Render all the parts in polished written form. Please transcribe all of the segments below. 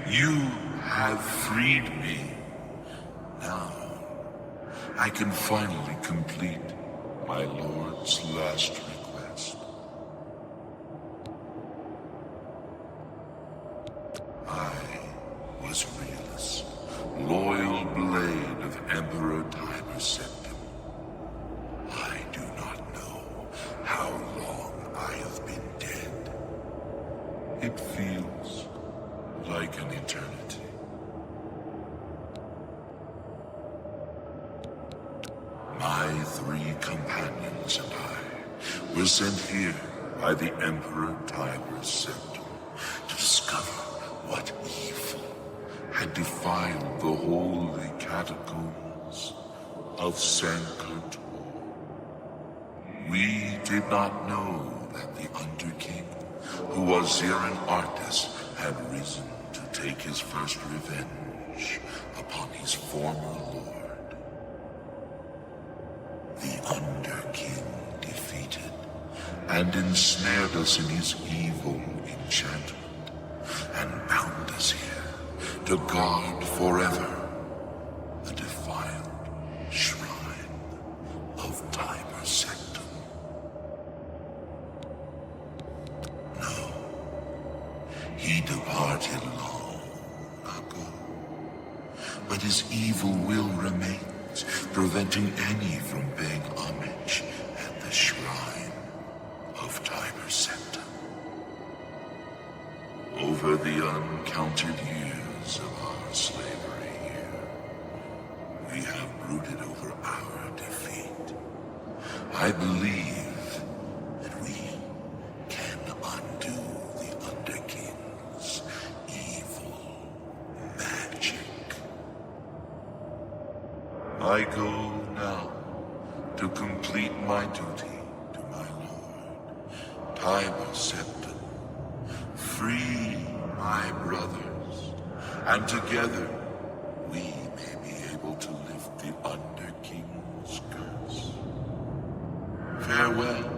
You have freed me. Now, I can finally complete my Lord's last request. I was Realus, loyal blade of Emperor Tiber Septim. I do not know how long I have been dead. It feels like an eternity. My 3 companions and I were sent here by the Emperor Tiber Septim to discover what evil had defiled the holy catacombs of Sanctuary. We did not know that the Underking, who was here an artist, had risen to take his first revenge upon his former lord. The Underking defeated and ensnared us in his evil enchantment and bound us here to guard forever the defiled shrine of Tiber Septim. No, he departed long ago, but his evil will remains, preventing any from paying homage at the shrine of Tiber Septim. Over the uncounted years of our slavery here, we have brooded over our defeat I believe that we can undo the Underking's evil magic. I go now to complete my duty to my lord. Time has Septon. Free my brothers, and together we may be able to lift the Underking's curse. Farewell.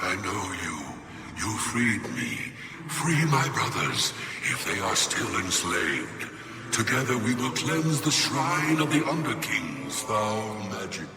I know you. You freed me. Free my brothers, if they are still enslaved. Together we will cleanse the shrine of the Underking's foul magic.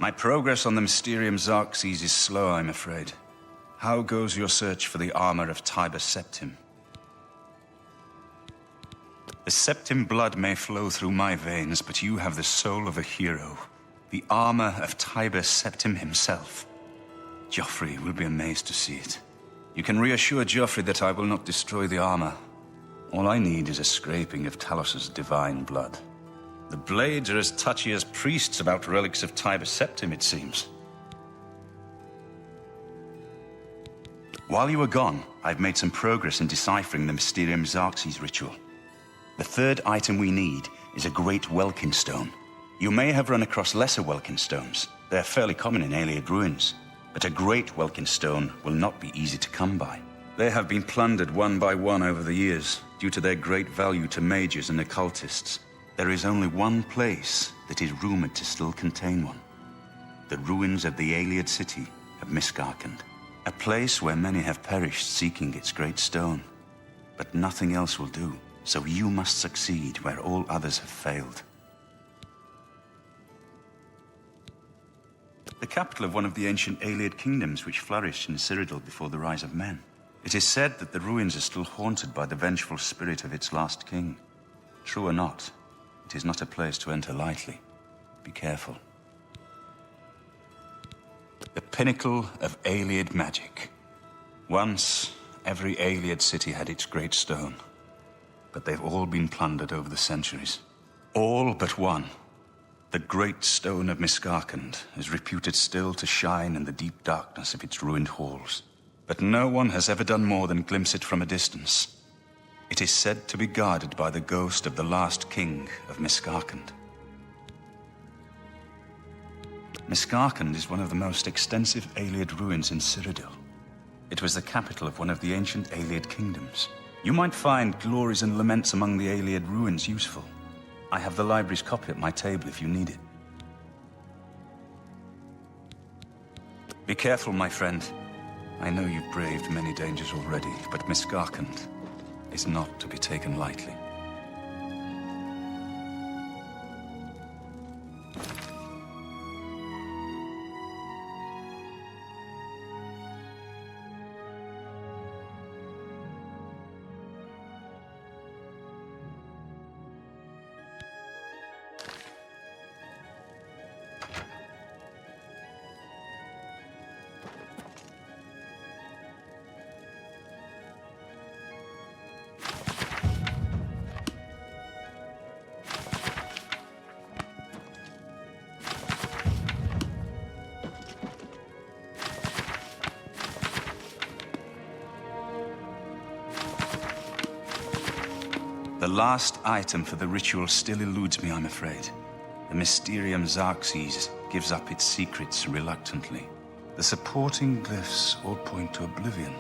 My progress on the Mysterium Xerxes is slow, I'm afraid. How goes your search for the armor of Tiber Septim? The Septim blood may flow through my veins, but you have the soul of a hero. The armor of Tiber Septim himself. Joffrey will be amazed to see it. You can reassure Joffrey that I will not destroy the armor. All I need is a scraping of Talos's divine blood. The blades are as touchy as priests about relics of Tiber Septim, it seems. While you were gone, I've made some progress in deciphering the Mysterium Xerxes ritual. The third item we need is a great Welkin stone. You may have run across lesser Welkin stones. They're fairly common in Ayleid ruins. But a great Welkin stone will not be easy to come by. They have been plundered one by one over the years, due to their great value to mages and occultists. There is only one place that is rumored to still contain one. The ruins of the Ayleid city of Miskarkand. A place where many have perished seeking its great stone. But nothing else will do, so you must succeed where all others have failed. The capital of one of the ancient Ayleid kingdoms which flourished in Cyrodiil before the rise of men. It is said that the ruins are still haunted by the vengeful spirit of its last king. True or not, it is not a place to enter lightly. Be careful. The pinnacle of Ayleid magic. Once, every Ayleid city had its great stone. But they've all been plundered over the centuries. All but one. The great stone of Miskarkand is reputed still to shine in the deep darkness of its ruined halls. But no one has ever done more than glimpse it from a distance. It is said to be guarded by the ghost of the last king of Miskarkand. Miskarkand is one of the most extensive Ayleid ruins in Cyrodiil. It was the capital of one of the ancient Ayleid kingdoms. You might find glories and laments among the Ayleid ruins useful. I have the library's copy at my table if you need it. Be careful, my friend. I know you've braved many dangers already, but Miskarkand is not to be taken lightly. The last item for the ritual still eludes me, I'm afraid. The Mysterium Xerxes gives up its secrets reluctantly. The supporting glyphs all point to Oblivion.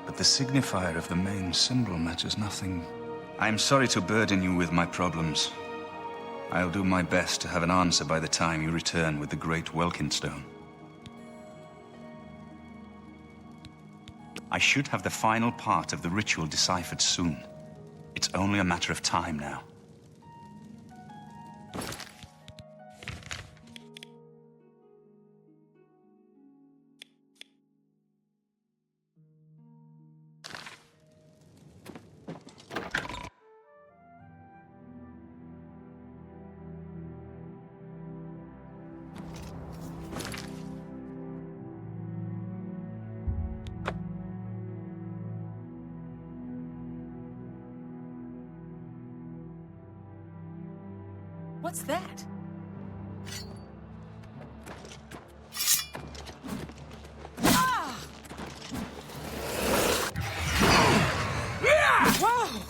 But the signifier of the main symbol matches nothing. I am sorry to burden you with my problems. I'll do my best to have an answer by the time you return with the Great Welkin Stone. I should have the final part of the ritual deciphered soon. It's only a matter of time now. What's that? Ah! Whoa!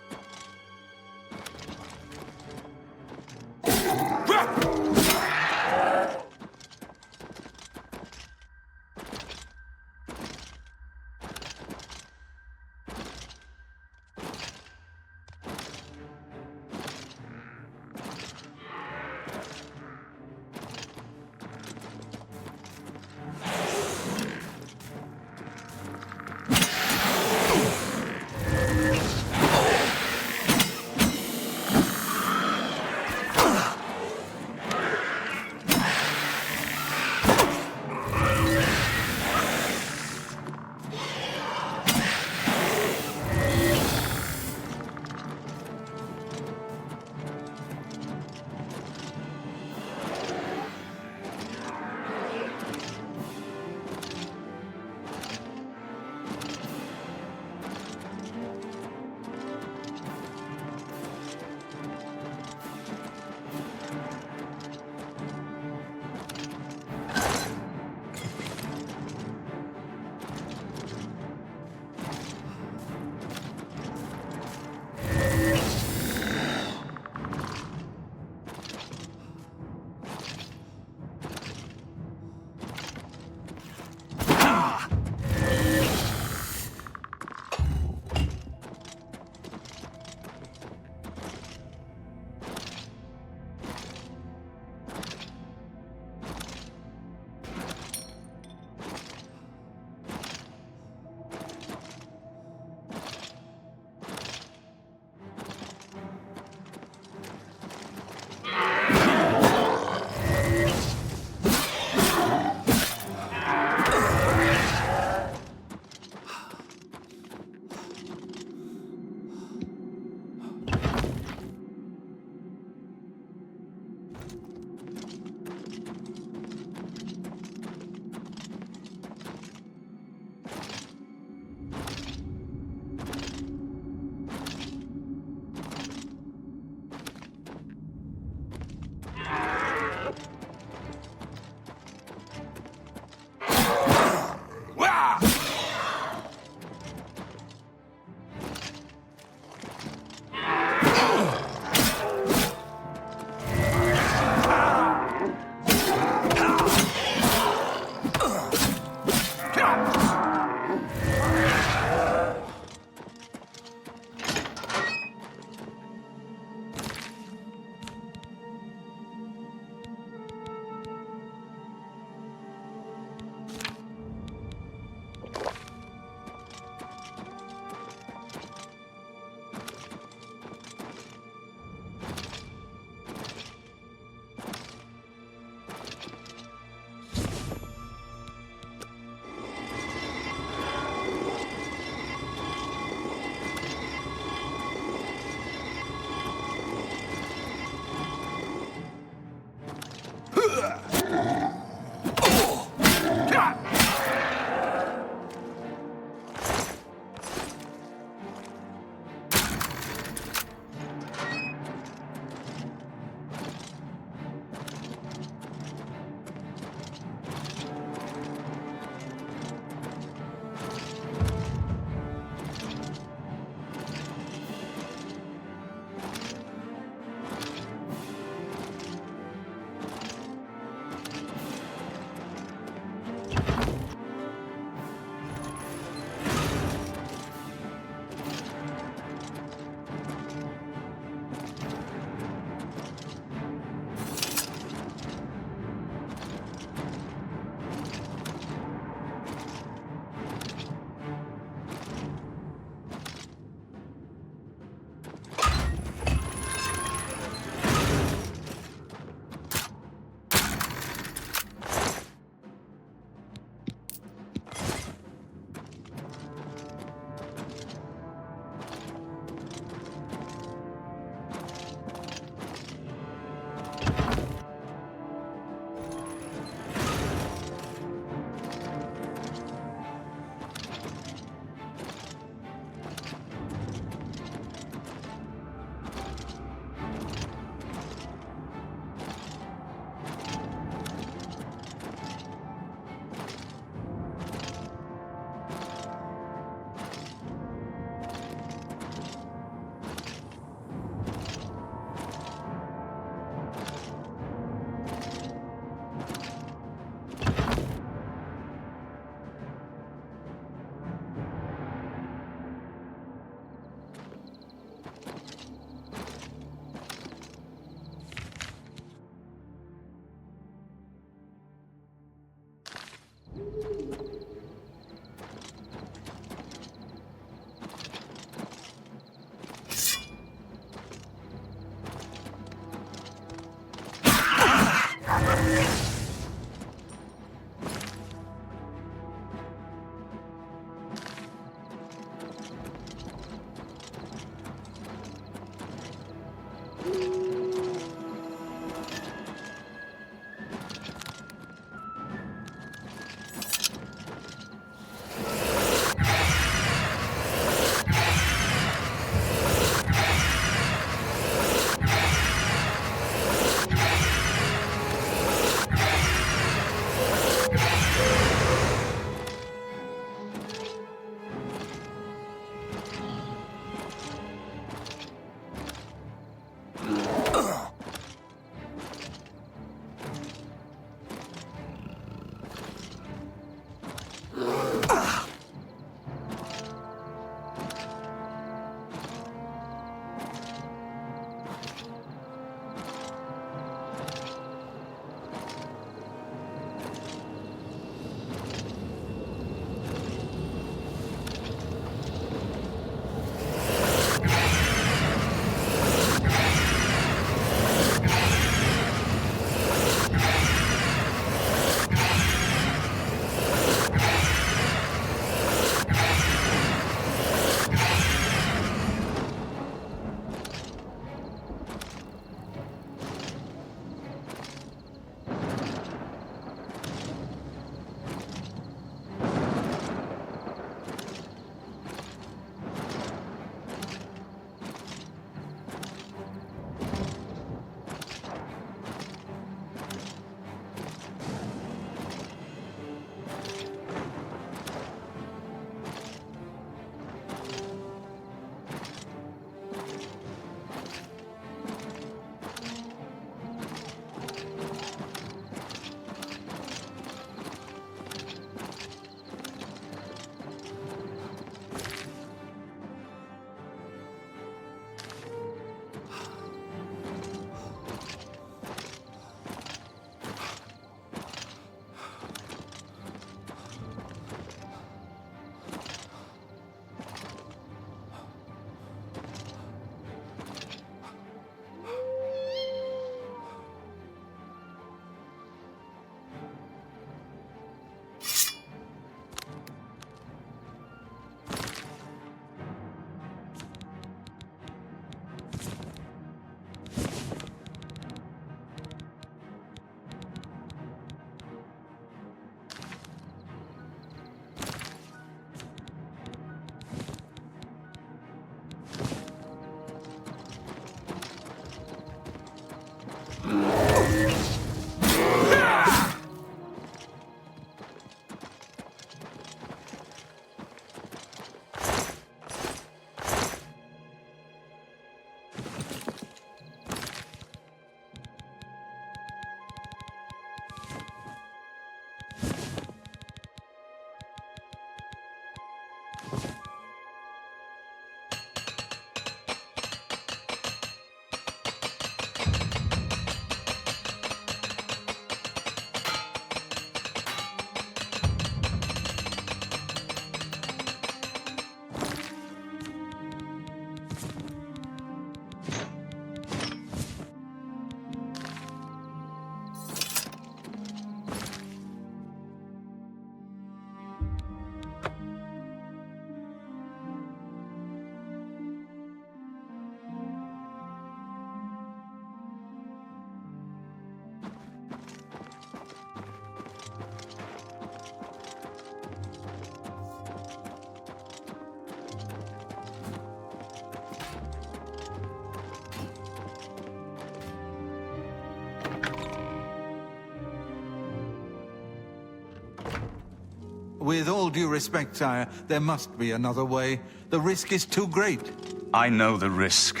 With all due respect, sire, there must be another way. The risk is too great. I know the risk.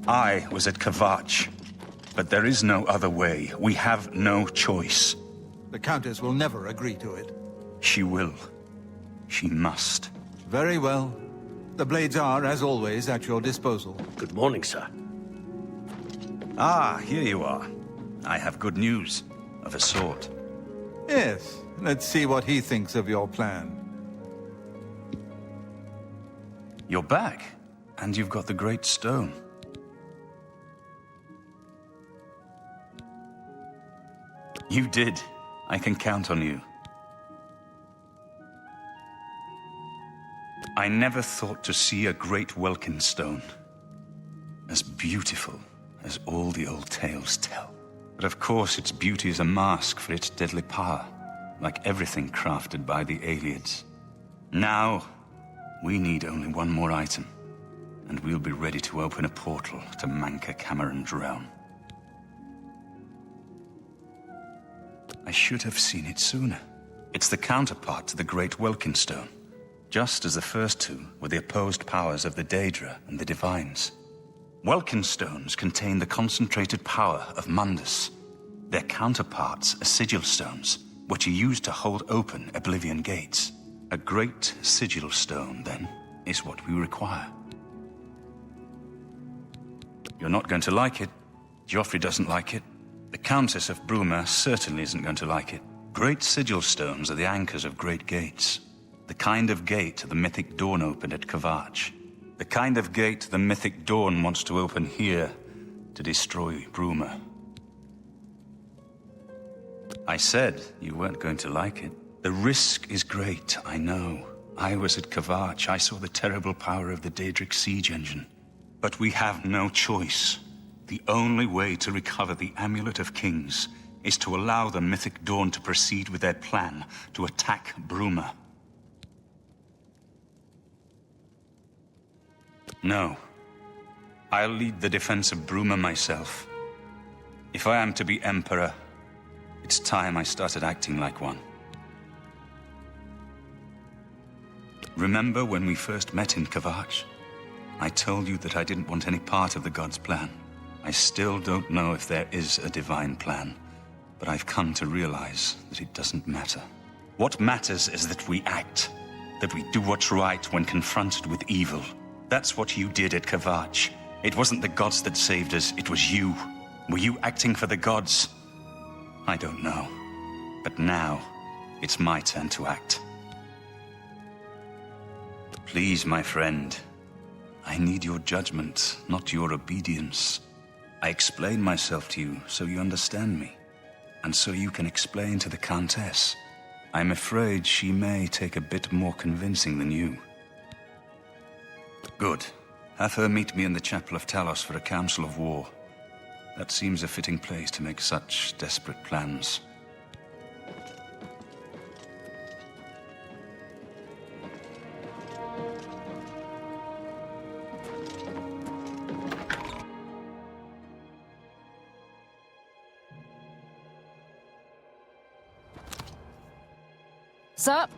I was at Kvatch. But there is no other way. We have no choice. The Countess will never agree to it. She will. She must. Very well. The blades are, as always, at your disposal. Good morning, sir. Ah, here you are. I have good news. Of a sort. Yes, let's see what he thinks of your plan. You're back. And you've got the Great Stone. You did. I can count on you. I never thought to see a great Welkin stone. As beautiful as all the old tales tell. But of course its beauty is a mask for its deadly power, like everything crafted by the Aliads. Now, we need only one more item, and we'll be ready to open a portal to Manka Cameron's realm. I should have seen it sooner. It's the counterpart to the Great Welkin Stone, just as the first two were the opposed powers of the Daedra and the Divines. Welkin stones contain the concentrated power of Mundus. Their counterparts are sigil stones, which are used to hold open Oblivion gates. A great sigil stone, then, is what we require. You're not going to like it. Joffrey doesn't like it. The Countess of Bruma certainly isn't going to like it. Great sigil stones are the anchors of great gates. The kind of gate the mythic Dawn opened at Kvatch. The kind of gate the mythic Dawn wants to open here to destroy Bruma. I said you weren't going to like it. The risk is great, I know. I was at Kvatch. I saw the terrible power of the Daedric siege engine. But we have no choice. The only way to recover the Amulet of Kings is to allow the mythic Dawn to proceed with their plan to attack Bruma. No. I'll lead the defense of Bruma myself. If I am to be Emperor, it's time I started acting like one. Remember when we first met in Kvatch? I told you that I didn't want any part of the God's plan. I still don't know if there is a divine plan, but I've come to realize that it doesn't matter. What matters is that we act, that we do what's right when confronted with evil. That's what you did at Kvatch. It wasn't the gods that saved us, it was you. Were you acting for the gods? I don't know. But now, it's my turn to act. Please, my friend. I need your judgment, not your obedience. I explain myself to you so you understand me, and so you can explain to the Countess. I'm afraid she may take a bit more convincing than you. Good. Have her meet me in the Chapel of Talos for a council of war. That seems a fitting place to make such desperate plans. Sup?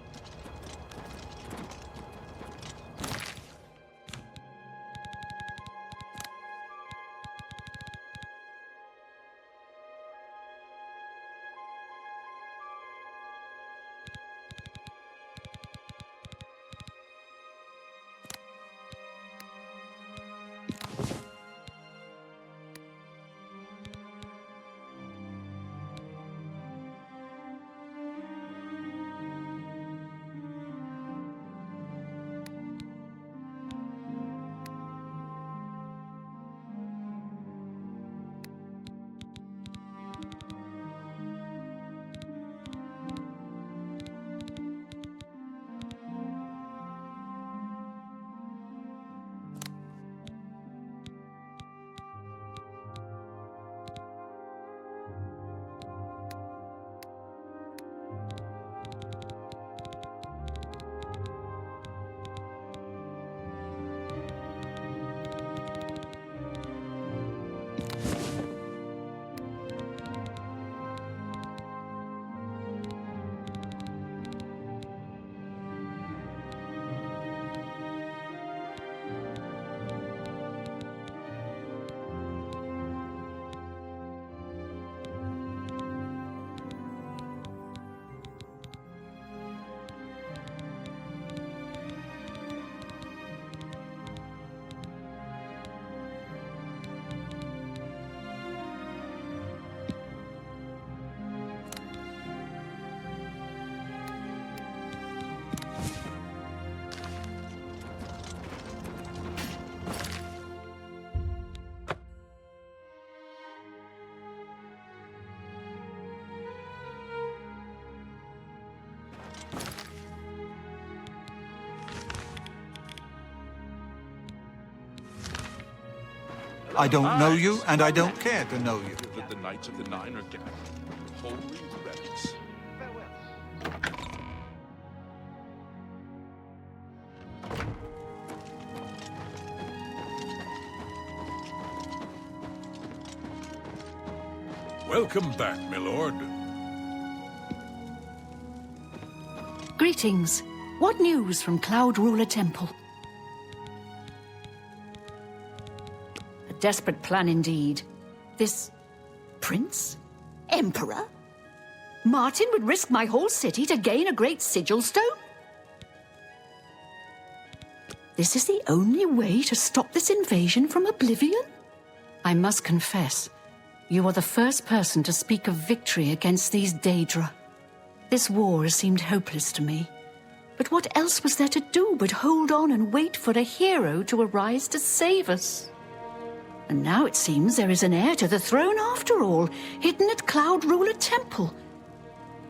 I don't know you, and I don't care to know you. That the Knights of the Nine are gathered. Holy relics. Welcome back, my lord. Greetings. What news from Cloud Ruler Temple? A desperate plan indeed. This prince? Emperor? Martin would risk my whole city to gain a great sigil stone? This is the only way to stop this invasion from Oblivion? I must confess, you are the first person to speak of victory against these Daedra. This war has seemed hopeless to me. But what else was there to do but hold on and wait for a hero to arise to save us? And now it seems there is an heir to the throne after all, hidden at Cloud Ruler Temple.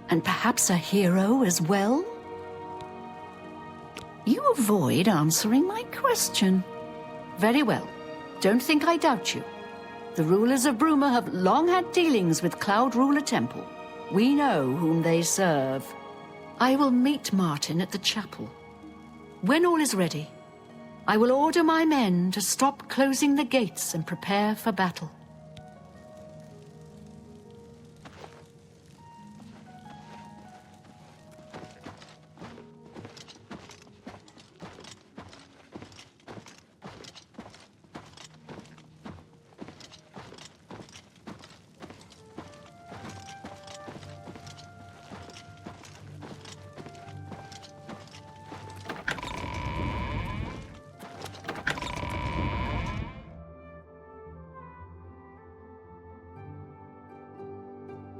And perhaps a hero as well? You avoid answering my question. Very well. Don't think I doubt you. The rulers of Bruma have long had dealings with Cloud Ruler Temple. We know whom they serve. I will meet Martin at the chapel. When all is ready, I will order my men to stop closing the gates and prepare for battle.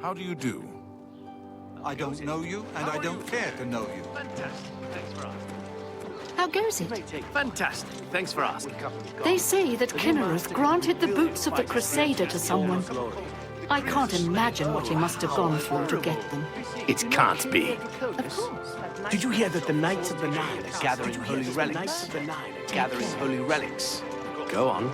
How do you do? I don't know you, and I don't care to know you. Fantastic. Thanks for asking. How goes it? Fantastic. Thanks for asking. They say that Kinnereth granted the boots of the Crusader to someone. I can't imagine what he must have gone through to get them. It can't be. Of course. Did you hear that the Knights of the Nine are gathering holy relics? Holy relics. Go on.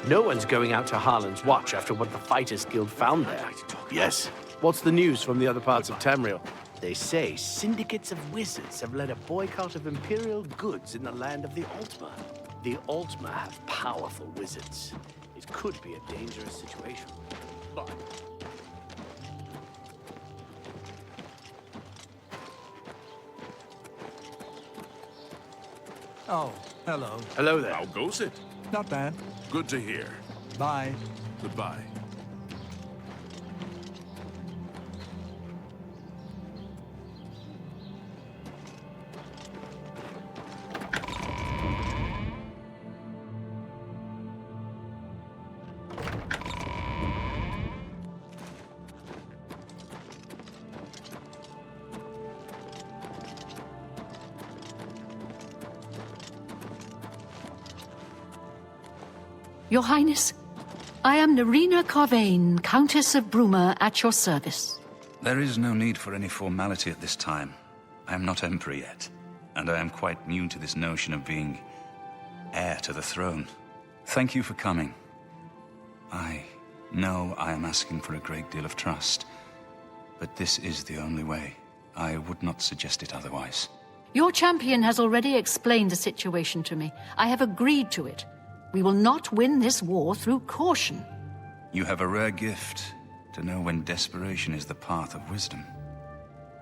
No one's going out to Harlan's Watch after what the Fighters Guild found there. Yes. What's the news from the other parts of Tamriel? They say syndicates of wizards have led a boycott of Imperial goods in the land of the Altmer. The Altmer have powerful wizards. It could be a dangerous situation. But Oh, hello. hello there. How goes it? Not bad. Good to hear. Bye. Goodbye. Your Highness, I am Nerina Carvain, Countess of Bruma, at your service. There is no need for any formality at this time. I am not Emperor yet, and I am quite new to this notion of being heir to the throne. Thank you for coming. I know I am asking for a great deal of trust, but this is the only way. I would not suggest it otherwise. Your champion has already explained the situation to me. I have agreed to it. We will not win this war through caution. You have a rare gift to know when desperation is the path of wisdom.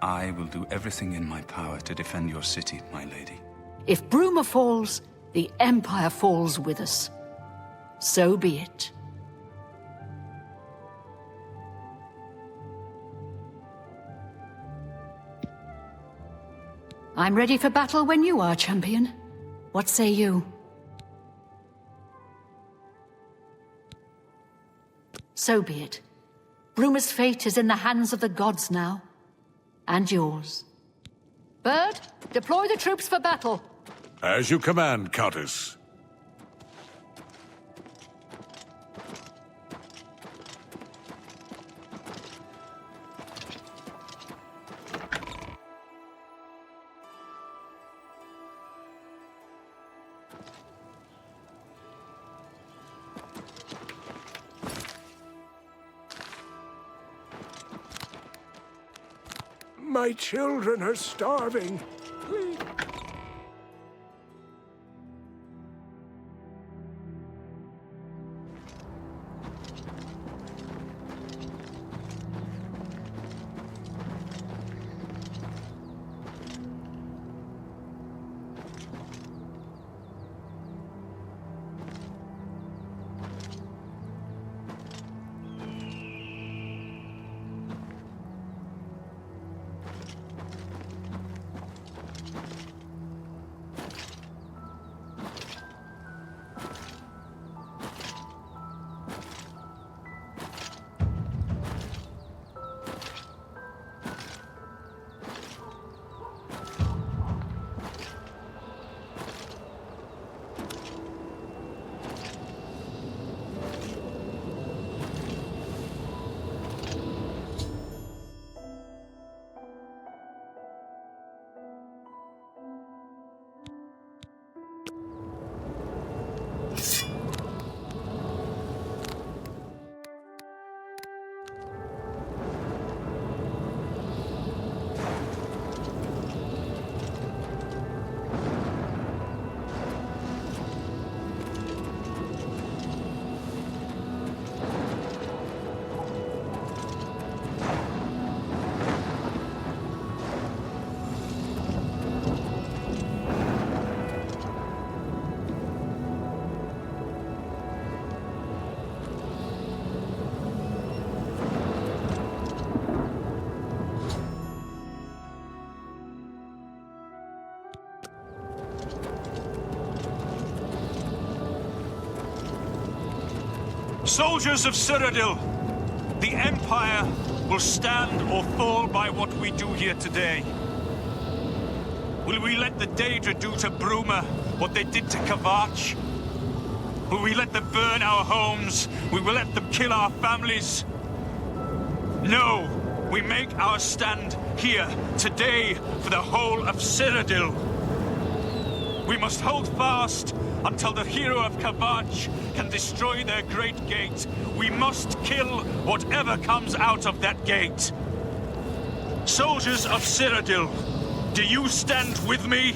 I will do everything in my power to defend your city, my lady. If Bruma falls, the Empire falls with us. So be it. I'm ready for battle when you are, champion. What say you? So be it. Bruma's fate is in the hands of the gods now. And yours. Bird, deploy the troops for battle. As you command, Countess. My children are starving. Please. Soldiers of Cyrodiil, the Empire will stand or fall by what we do here today. Will we let the Daedra do to Bruma what they did to Kavach? Will we let them burn our homes? Will we let them kill our families? No, we make our stand here today for the whole of Cyrodiil. We must hold fast until the hero of Kavach can destroy their great gate. We must kill whatever comes out of that gate. Soldiers of Cyrodiil, do you stand with me?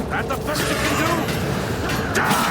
That's the best you can do! Die!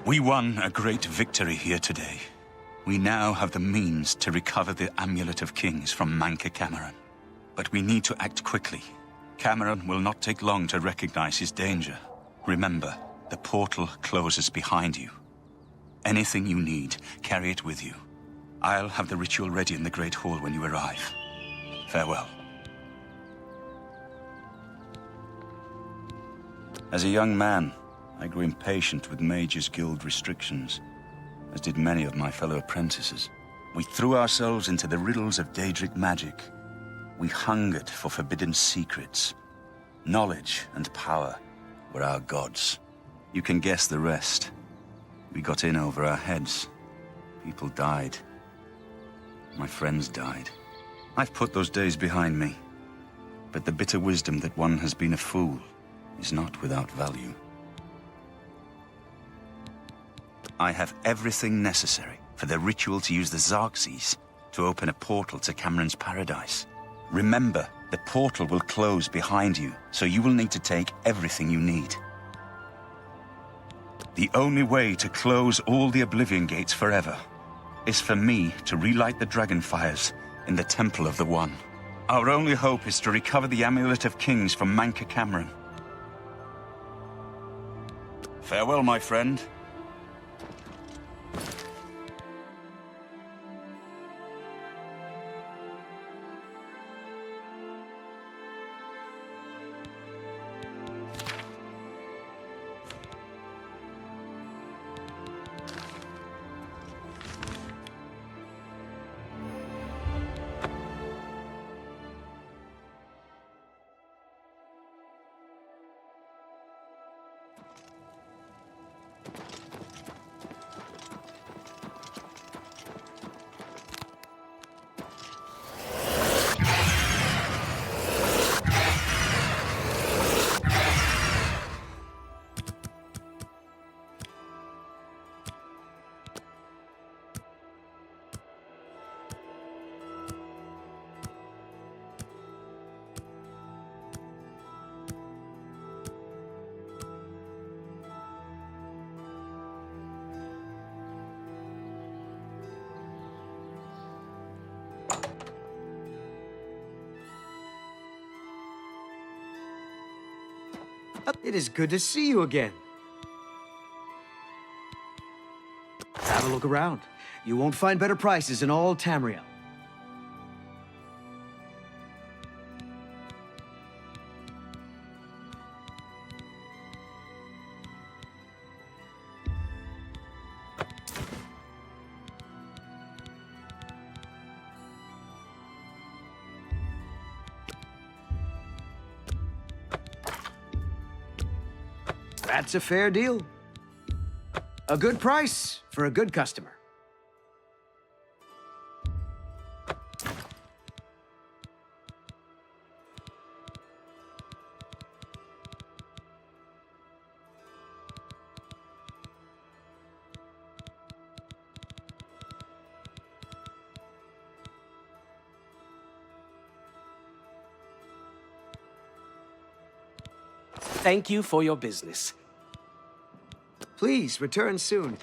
We won a great victory here today. We now have the means to recover the Amulet of Kings from Manca Cameron. But we need to act quickly. Cameron will not take long to recognize his danger. Remember, the portal closes behind you. Anything you need, carry it with you. I'll have the ritual ready in the Great Hall when you arrive. Farewell. As a young man, I grew impatient with Mages Guild restrictions, as did many of my fellow apprentices. We threw ourselves into the riddles of Daedric magic. We hungered for forbidden secrets. Knowledge and power were our gods. You can guess the rest. We got in over our heads. People died. My friends died. I've put those days behind me. But the bitter wisdom that one has been a fool is not without value. I have everything necessary for the ritual to use the Xerxes to open a portal to Cameron's paradise. Remember, the portal will close behind you, so you will need to take everything you need. The only way to close all the Oblivion gates forever is for me to relight the dragon fires in the Temple of the One. Our only hope is to recover the Amulet of Kings from Manca Cameron. Farewell, my friend. It is good to see you again. Have a look around. You won't find better prices in all Tamriel. That's a fair deal. A good price for a good customer. Thank you for your business. Please return soon.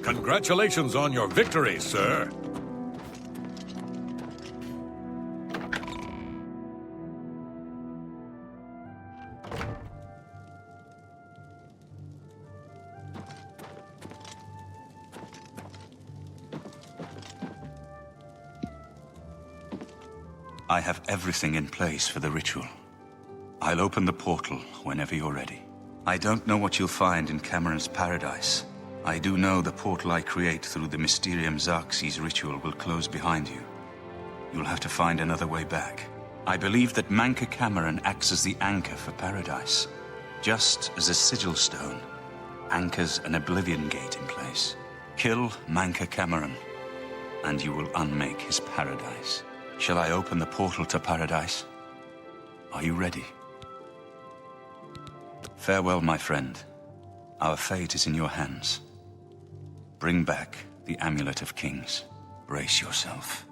Congratulations on your victory, sir. I have everything in place for the ritual. I'll open the portal whenever you're ready. I don't know what you'll find in Cameron's paradise. I do know the portal I create through the Mysterium Xerxes ritual will close behind you. You'll have to find another way back. I believe that Manca Cameron acts as the anchor for paradise, just as a sigil stone anchors an Oblivion gate in place. Kill Manca Cameron, and you will unmake his paradise. Shall I open the portal to paradise? Are you ready? Farewell, my friend. Our fate is in your hands. Bring back the Amulet of Kings. Brace yourself.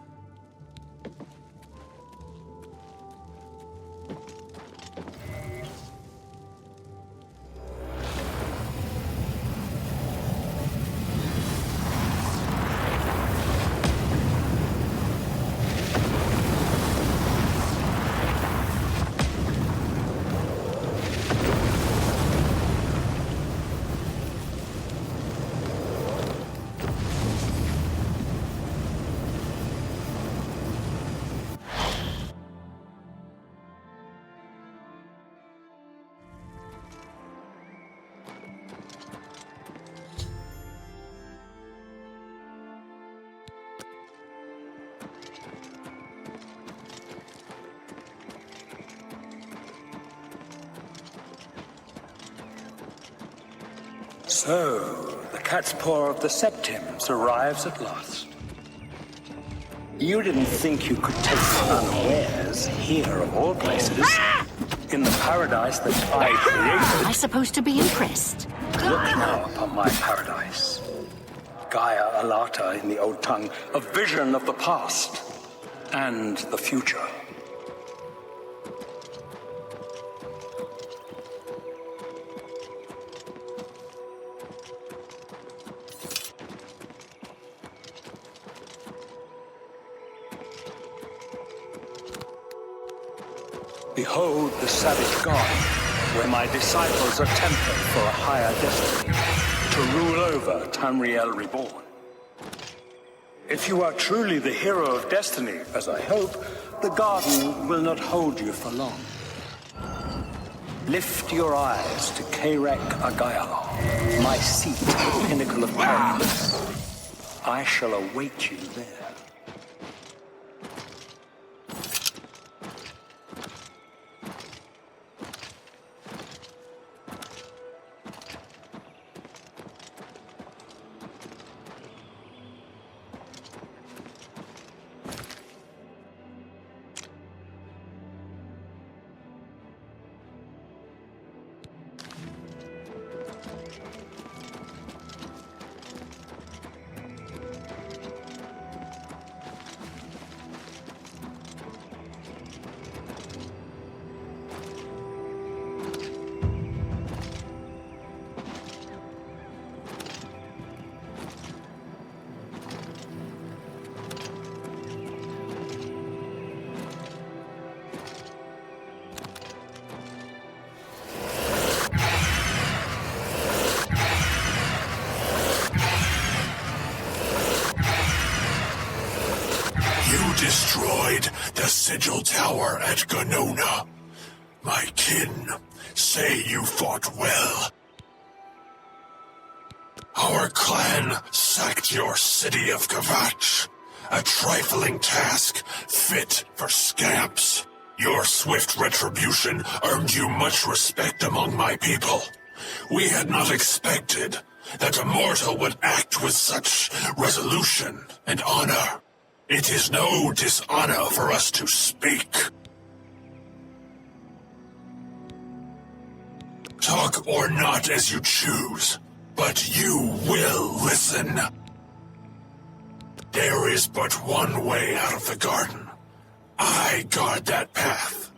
So, the cat's paw of the Septims arrives at last. You didn't think you could take me unawares here, of all places, in the paradise that I created. Am I supposed to be impressed? Look now upon my paradise. Gaia Alata in the old tongue, a vision of the past and the future. Behold the savage garden, where my disciples are tempered for a higher destiny, to rule over Tamriel Reborn. If you are truly the hero of destiny, as I hope, the garden will not hold you for long. Lift your eyes to Kairek Agayalon, my seat at the pinnacle of paradise. I shall await you there. Destroyed the Sigil Tower at Ganona. My kin say you fought well. Our clan sacked your city of Kvatch, a trifling task fit for scamps. Your swift retribution earned you much respect among my people. We had not expected that a mortal would act with such resolution and honor. It is no dishonor for us to speak. Talk or not as you choose, but you will listen. There is but one way out of the garden. I guard that path.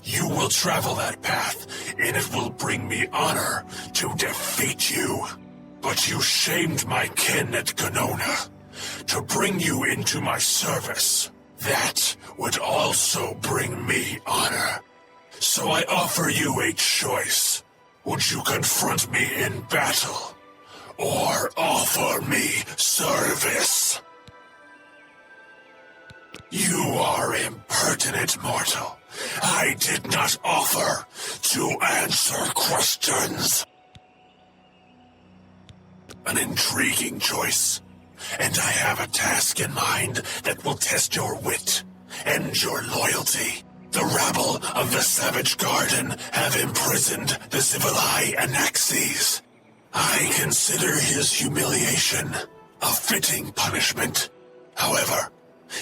You will travel that path, and it will bring me honor to defeat you. But you shamed my kin at Ganona. To bring you into my service, that would also bring me honor. So I offer you a choice. Would you confront me in battle, or offer me service? You are impertinent mortal. I did not offer to answer questions. An intriguing choice. And I have a task in mind that will test your wit and your loyalty. The rabble of the Savage Garden have imprisoned the Zivilai Anaxes. I consider his humiliation a fitting punishment. However,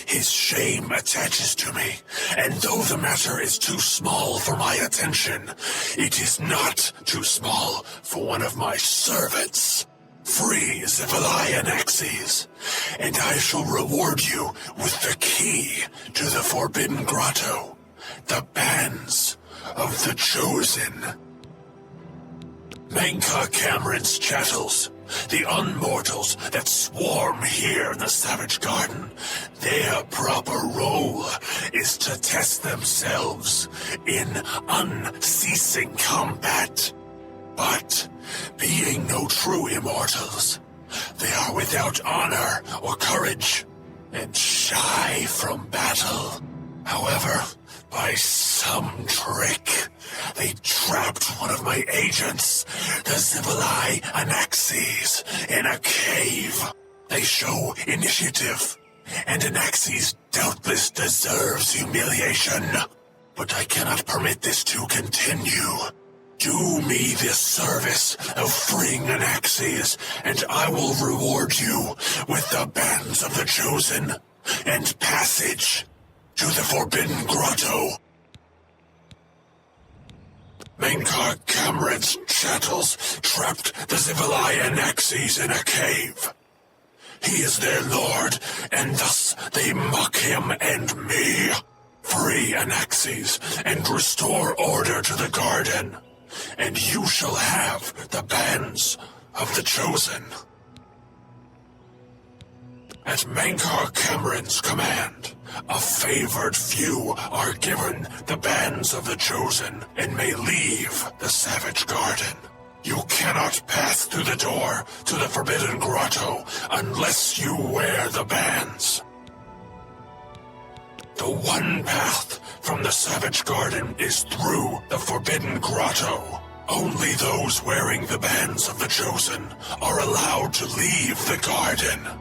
his shame attaches to me, and though the matter is too small for my attention, it is not too small for one of my servants. Free Zivilai Anaxes, and I shall reward you with the key to the Forbidden Grotto, the Bands of the Chosen. Menka Cameron's chattels, the unmortals that swarm here in the Savage Garden, their proper role is to test themselves in unceasing combat. But, being no true immortals, they are without honor or courage, and shy from battle. However, by some trick, they trapped one of my agents, the Zivilai Anaxes, in a cave. They show initiative, and Anaxes doubtless deserves humiliation. But I cannot permit this to continue. Do me this service of freeing Anaxes, and I will reward you with the Bands of the Chosen and passage to the Forbidden Grotto. Menkar Cameron's chattels trapped the Zivilai Anaxes in a cave. He is their lord, and thus they mock him and me. Free Anaxes and restore order to the garden, and you shall have the Bands of the Chosen. At Menkar Cameron's command, a favored few are given the Bands of the Chosen and may leave the Savage Garden. You cannot pass through the door to the Forbidden Grotto unless you wear the bands. The one path from the Savage Garden is through the Forbidden Grotto. Only those wearing the Bands of the Chosen are allowed to leave the garden.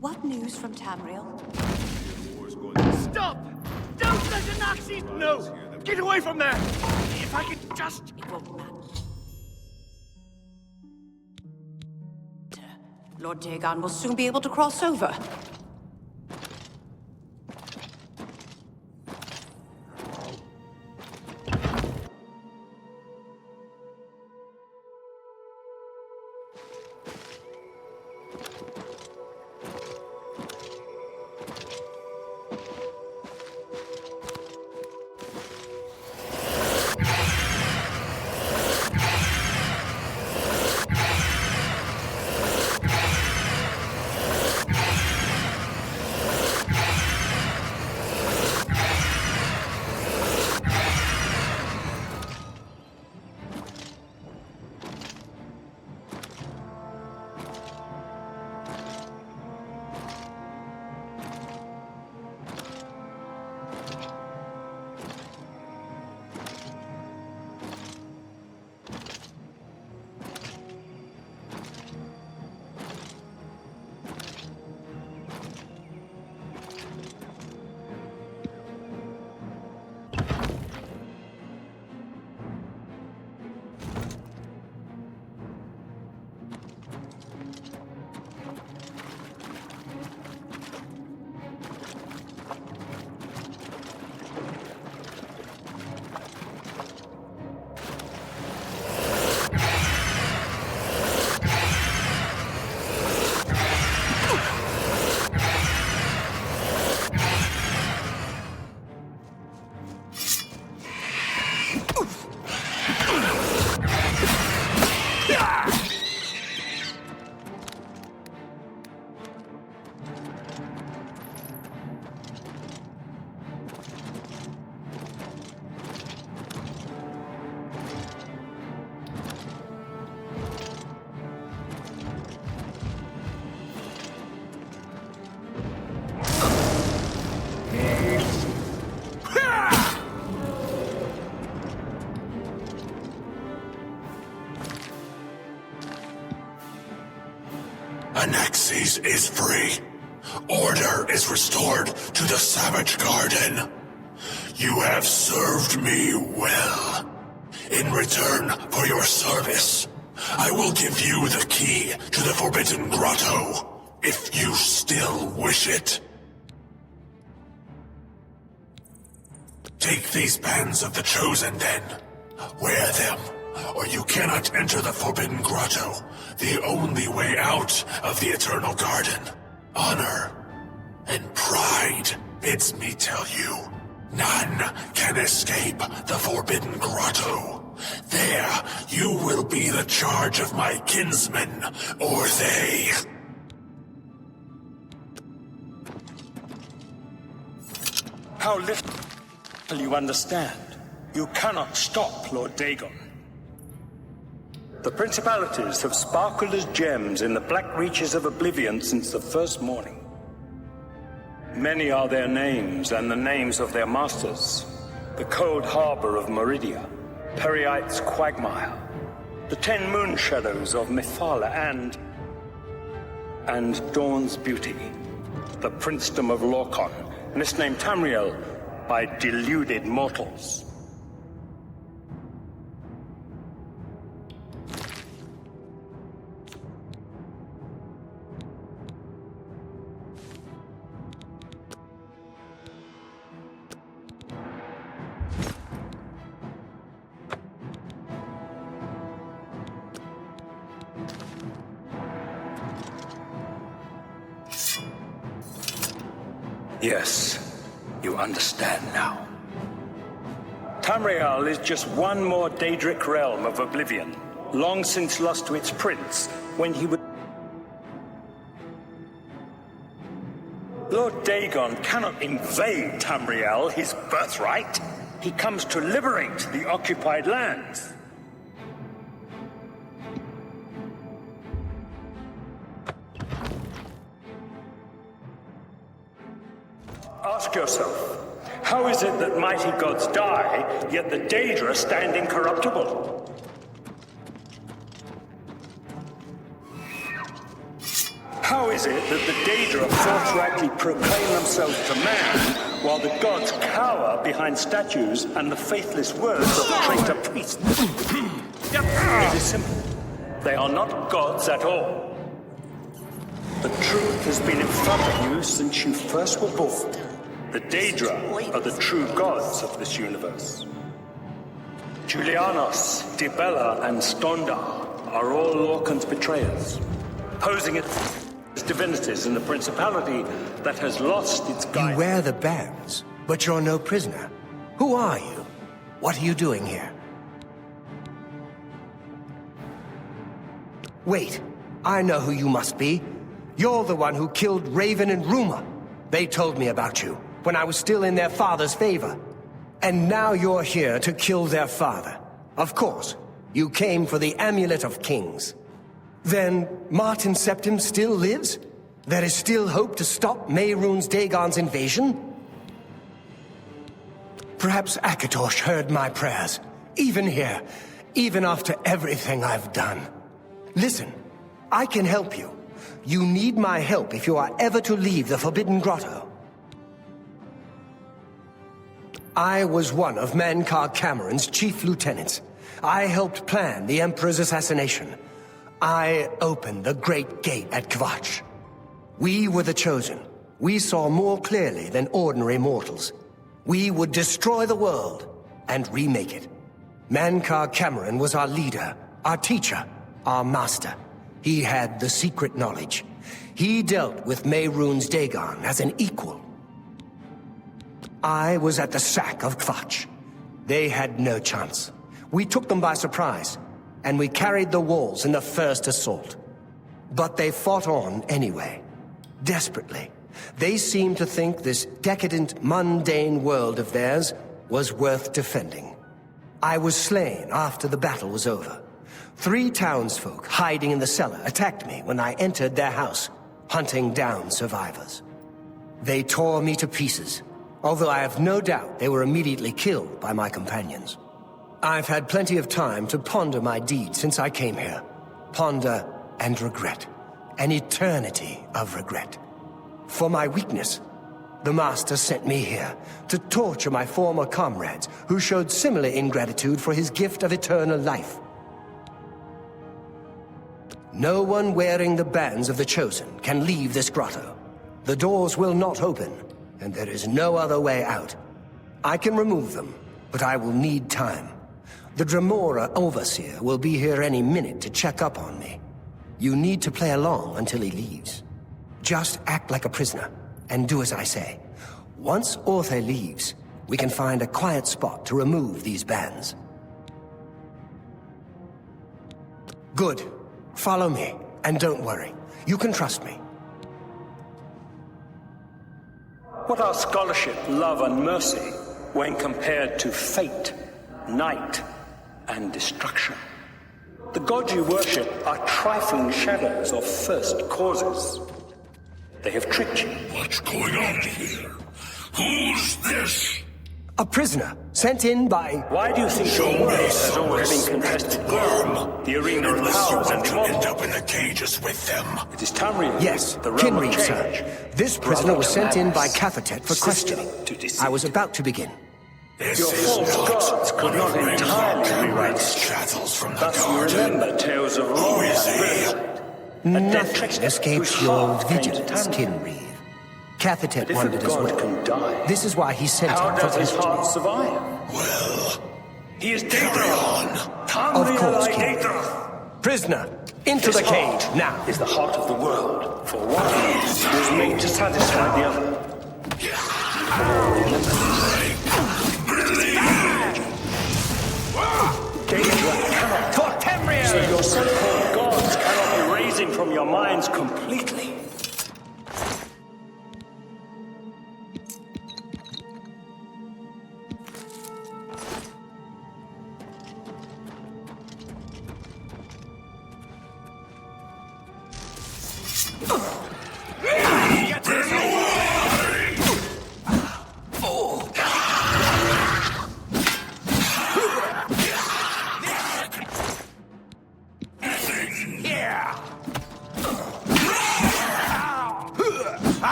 What news from Tamriel? Stop! Don't let the Nazis know! Get away from there! If I could just... It won't matter. Lord Dagon will soon be able to cross over. Anaxes is free. Order is restored to the Savage Garden. You have served me well. In return for your service, I will give you the key to the Forbidden Grotto, if you still wish it. Take these bands of the Chosen, then. Wear them, or you cannot enter the Forbidden Grotto, the only way out of the Eternal Garden. Honor and pride bids me tell you, none can escape the Forbidden Grotto. There, you will be the charge of my kinsmen, or they. How little you understand. You cannot stop Lord Dagon. The principalities have sparkled as gems in the black reaches of Oblivion since the first morning. Many are their names and the names of their masters. The cold harbor of Meridia, Periite's quagmire, the 10 moon shadows of Mephala and Dawn's beauty, the princedom of Lorkon, misnamed Tamriel by deluded mortals. Yes, you understand now. Tamriel is just one more Daedric realm of Oblivion, long since lost to its prince when he was... Lord Dagon cannot invade Tamriel, his birthright. He comes to liberate the occupied lands. Ask yourself, how is it that mighty gods die, yet the Daedra stand incorruptible? How is it that the Daedra forthrightly proclaim themselves to man, while the gods cower behind statues and the faithless words of traitor priests? It is simple. They are not gods at all. The truth has been in front of you since you first were born. The Daedra are the true gods of this universe. Julianos, Dibella, and Stondar are all Lorcan's betrayers, posing it as divinities in a principality that has lost its guidance. You wear the bands, but you're no prisoner. Who are you? What are you doing here? Wait, I know who you must be. You're the one who killed Raven and Rumor. They told me about you when I was still in their father's favor. And now you're here to kill their father. Of course, you came for the Amulet of Kings. Then Martin Septim still lives? There is still hope to stop Mehrunes Dagon's invasion? Perhaps Akatosh heard my prayers, even here, even after everything I've done. Listen, I can help you. You need my help if you are ever to leave the Forbidden Grotto. I was one of Mankar Cameron's chief lieutenants. I helped plan the Emperor's assassination. I opened the Great Gate at Kvatch. We were the chosen. We saw more clearly than ordinary mortals. We would destroy the world and remake it. Mankar Cameron was our leader, our teacher, our master. He had the secret knowledge. He dealt with Mehrunes Dagon as an equal. I was at the sack of Kvatch. They had no chance. We took them by surprise, and we carried the walls in the first assault. But they fought on anyway, desperately. They seemed to think this decadent, mundane world of theirs was worth defending. I was slain after the battle was over. 3 townsfolk hiding in the cellar attacked me when I entered their house, hunting down survivors. They tore me to pieces, although I have no doubt they were immediately killed by my companions. I've had plenty of time to ponder my deed since I came here. Ponder and regret. An eternity of regret. For my weakness, the Master sent me here to torture my former comrades who showed similar ingratitude for his gift of eternal life. No one wearing the bands of the Chosen can leave this grotto. The doors will not open, and there is no other way out. I can remove them, but I will need time. The Dremora Overseer will be here any minute to check up on me. You need to play along until he leaves. Just act like a prisoner, and do as I say. Once Orthe leaves, we can find a quiet spot to remove these bands. Good. Follow me, and don't worry. You can trust me. What are scholarship, love, and mercy when compared to fate, night, and destruction? The gods you worship are trifling shadows of first causes. They have tricked you. What's going on here? Who's this? A prisoner, sent in by... Why do you think your world has always been contested ground? The arena of powers and to end up in the cages with them. It is Tamriel. Yes, the realm of Kinreed, change. sir. This prisoner was sent in by Cathatet for questioning. I was about to begin. Your false gods could not entirely rewrite history. Thus you remember tales of long Nothing escapes your vigilance, Kinreed. Cathatet wondered as well. This is why he sent him for How does his questioning. heart survive? Well, He is Daedra. Of course, King. Prisoner, into the cage, now. Is the heart of the world. For one was made to satisfy the other. Daedra cannot. For Tamriel! So your so-called gods cannot be raising from your minds completely.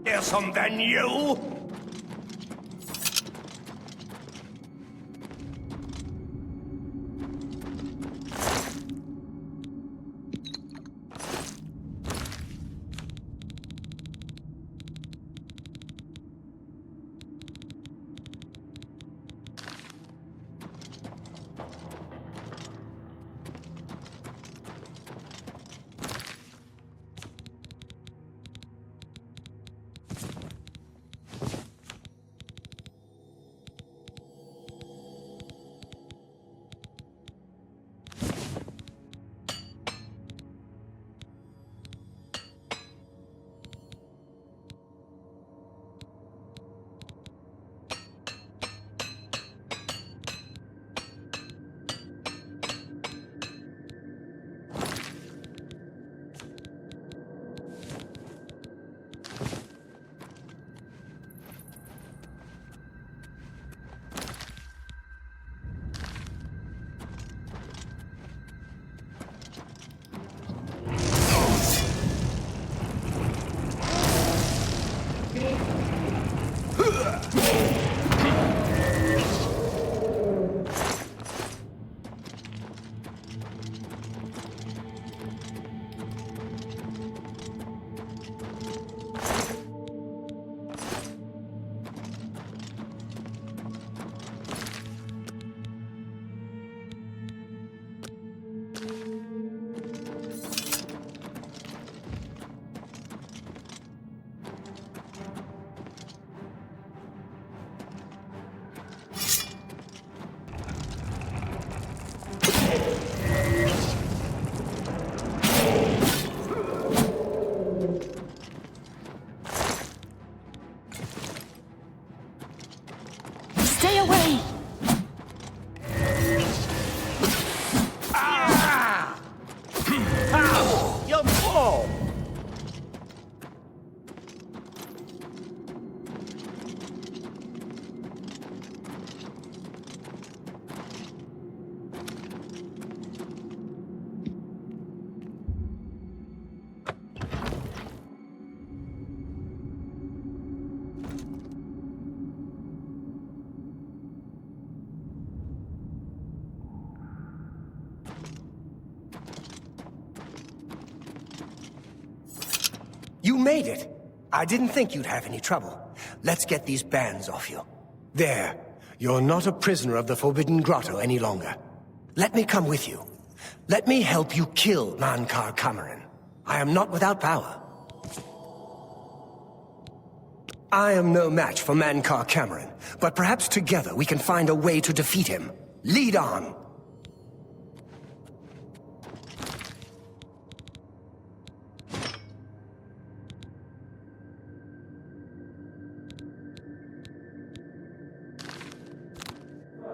fearsome than you? Stay away! You'll fall! You made it. I didn't think you'd have any trouble. Let's get these bands off you. There. You're not a prisoner of the Forbidden Grotto any longer. Let me come with you. Let me help you kill Mankar Cameron. I am not without power. I am no match for Mankar Cameron, but perhaps together we can find a way to defeat him. Lead on!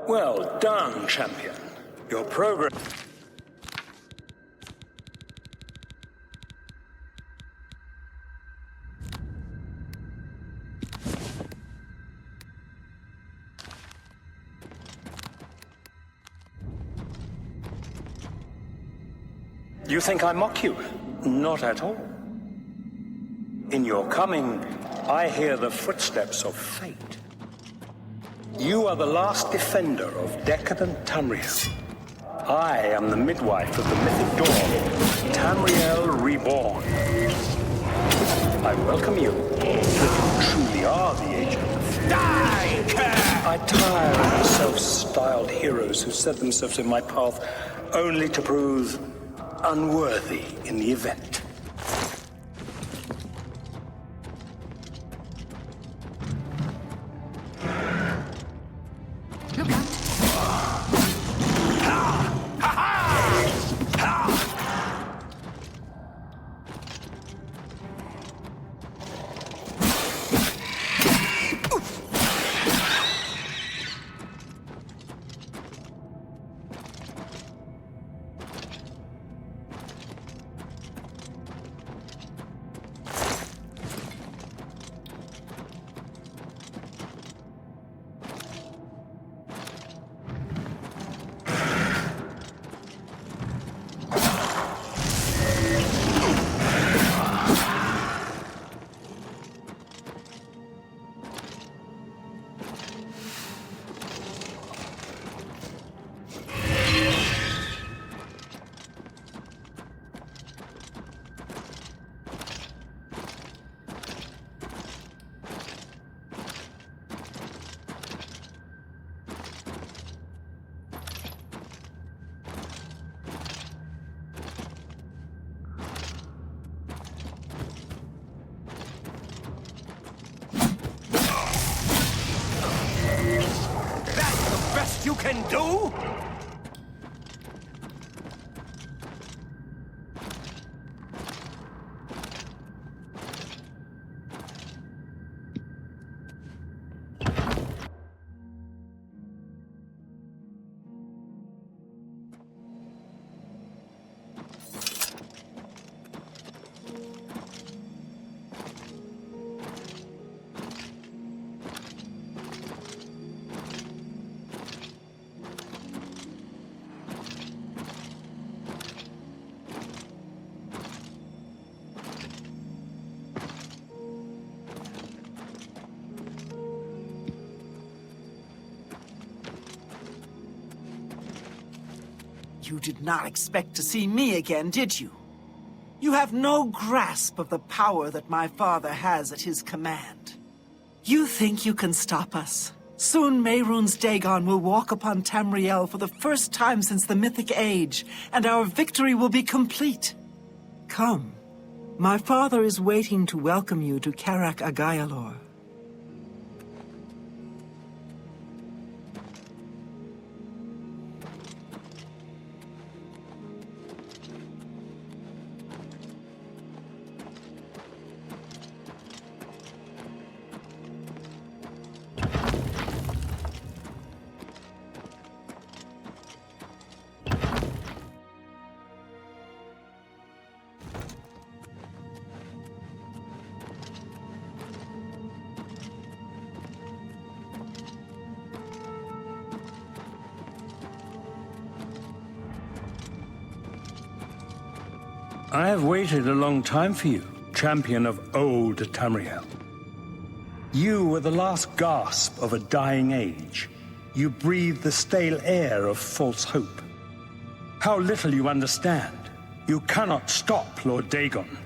Well done, champion. Your progress... You think I mock you? Not at all. In your coming, I hear the footsteps of fate. You are the last defender of decadent Tamriel. I am the midwife of the mythic dawn, Tamriel Reborn. I welcome you, if you truly are the agent of... Die, cur! I tire of the self-styled heroes who set themselves in my path only to prove unworthy in the event. can do? You did not expect to see me again, did you? You have no grasp of the power that my father has at his command. You think you can stop us? Soon Mehrunes Dagon will walk upon Tamriel for the first time since the Mythic Age, and our victory will be complete. Come. My father is waiting to welcome you to Karak Agayalor. I have waited a long time for you, champion of old Tamriel. You were the last gasp of a dying age. You breathed the stale air of false hope. How little you understand. You cannot stop Lord Dagon.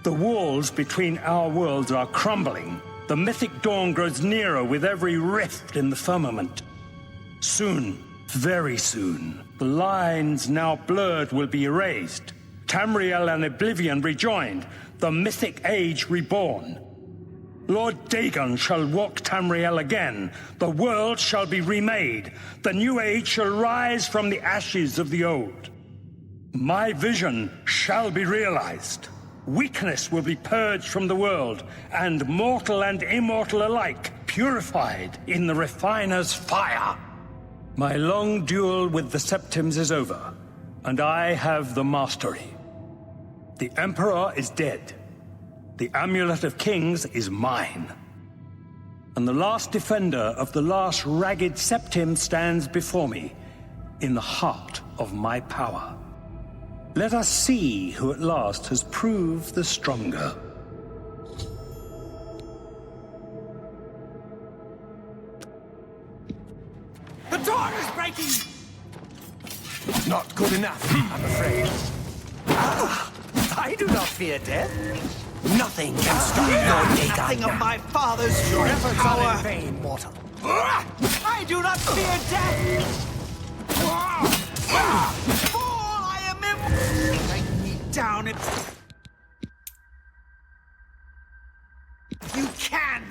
The walls between our worlds are crumbling. The mythic dawn grows nearer with every rift in the firmament. Soon, very soon, the lines now blurred will be erased. Tamriel and Oblivion rejoined, the Mythic Age reborn. Lord Dagon shall walk Tamriel again. The world shall be remade. The new age shall rise from the ashes of the old. My vision shall be realized. Weakness will be purged from the world, and mortal and immortal alike purified in the refiner's fire. My long duel with the Septims is over, and I have the mastery. The Emperor is dead. The Amulet of Kings is mine. And the last defender of the last ragged Septim stands before me, in the heart of my power. Let us see who at last has proved the stronger. The door is breaking! Not good enough, I'm afraid. I do not fear death. Nothing can stop Lord Dagon. Nothing of my father's Your true efforts power. are in vain, mortal. I do not fear death! Fool, I am Take me down if... You can!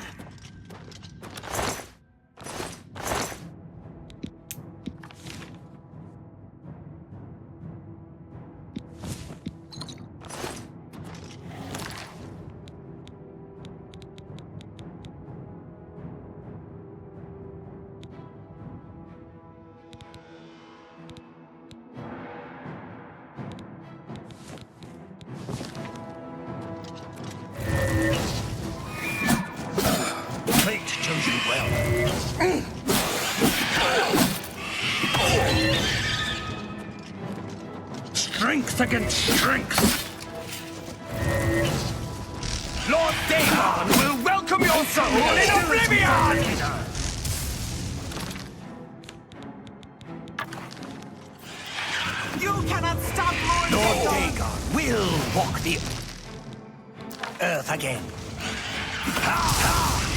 Strength against strength. Lord Dagon will welcome your soul in Oblivion! You cannot stop Lord Dagon will walk the earth again.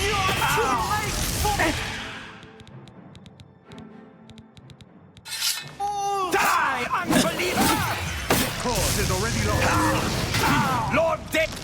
You are too late for... Die, unbeliever! The cause is already lost. Lord Dagon!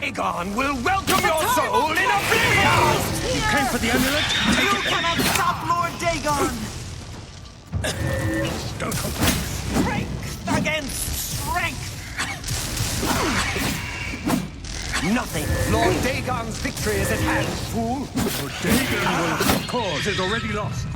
Dagon will welcome your soul in Oblivion! You came for the amulet? You cannot stop Lord Dagon! Don't complain. Strength against strength! Nothing. Lord Dagon's victory is at hand, fool. Lord Dagon will... The cause is already lost.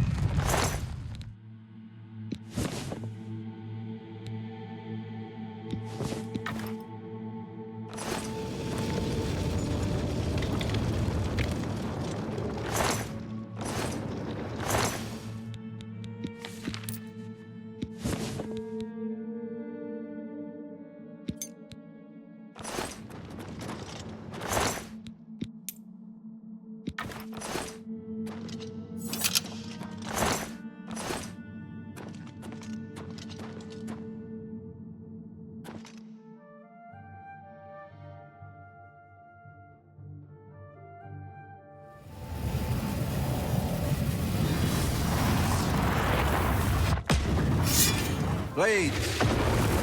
Blades,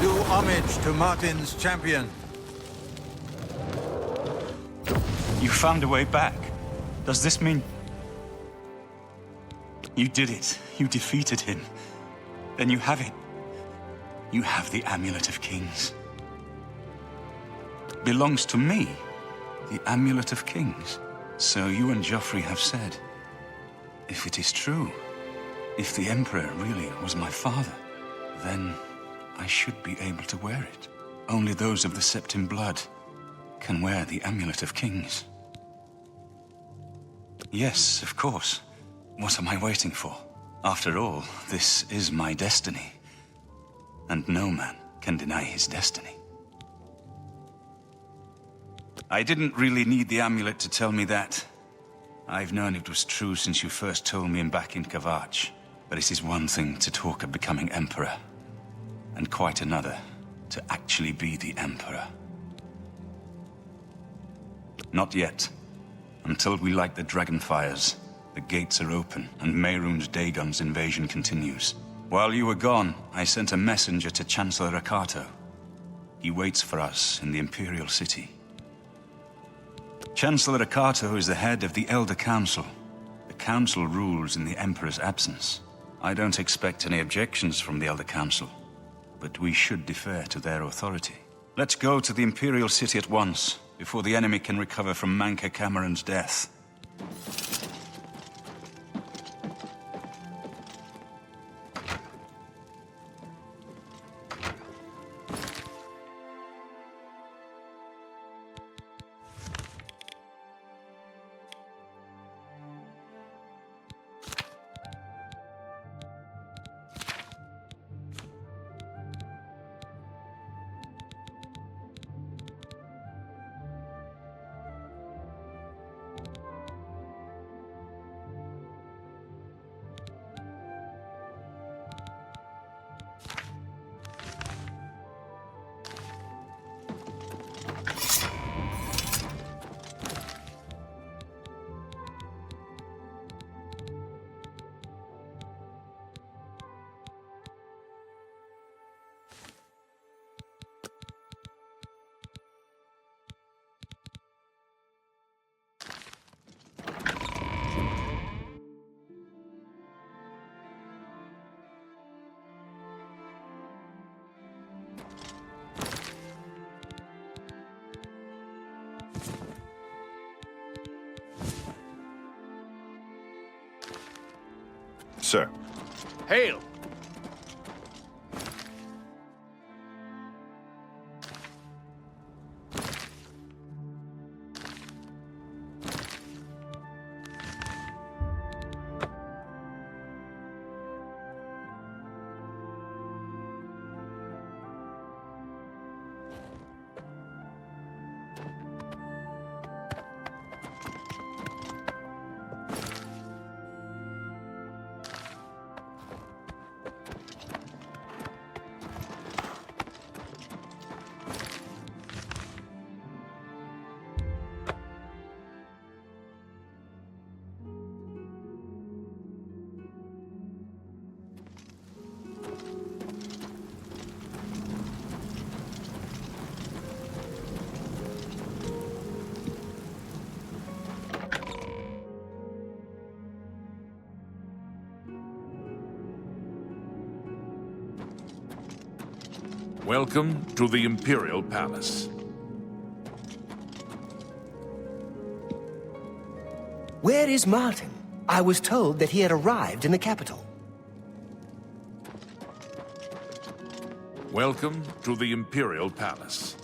do homage to Martin's champion. You found a way back. Does this mean... You did it. You defeated him. Then you have it. You have the Amulet of Kings. Belongs to me. The Amulet of Kings. So you and Joffrey have said. If it is true, if the Emperor really was my father, then I should be able to wear it. Only those of the Septim blood can wear the Amulet of Kings. Yes, of course. What am I waiting for? After all, this is my destiny. And no man can deny his destiny. I didn't really need the amulet to tell me that. I've known it was true since you first told me back in Kvatch. But it is one thing to talk of becoming Emperor, and quite another to actually be the Emperor. Not yet. Until we light the Dragonfires, the gates are open, and Mehrunes Dagon's invasion continues. While you were gone, I sent a messenger to Chancellor Akato. He waits for us in the Imperial City. Chancellor Akato is the head of the Elder Council. The Council rules in the Emperor's absence. I don't expect any objections from the Elder Council, but we should defer to their authority. Let's go to the Imperial City at once, before the enemy can recover from Manca Cameron's death. Sir. Hail! Welcome to the Imperial Palace. Where is Martin? I was told that he had arrived in the capital. Welcome to the Imperial Palace.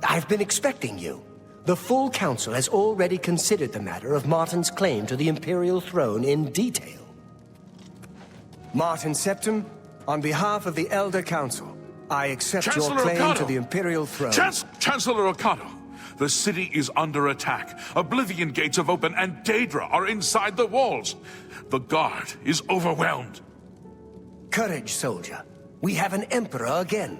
I've been expecting you. The full council has already considered the matter of Martin's claim to the Imperial throne in detail. Martin Septim, on behalf of the Elder Council, I accept Chancellor your claim Ocado! to the Imperial throne. Chancellor Ocado! The city is under attack. Oblivion gates have opened and Daedra are inside the walls. The guard is overwhelmed. Courage, soldier. We have an emperor again.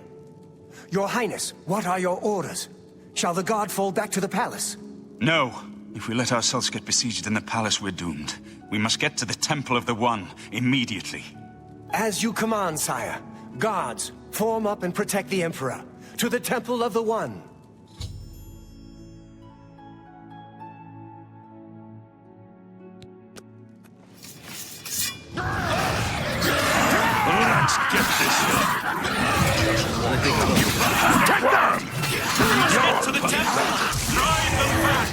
Your Highness, what are your orders? Shall the guard fall back to the palace? No. If we let ourselves get besieged in the palace, we're doomed. We must get to the Temple of the One immediately. As you command, sire. Guards, form up and protect the Emperor. To the Temple of the One. Let's get this. Take that! Let's get to the temple! Drive them back!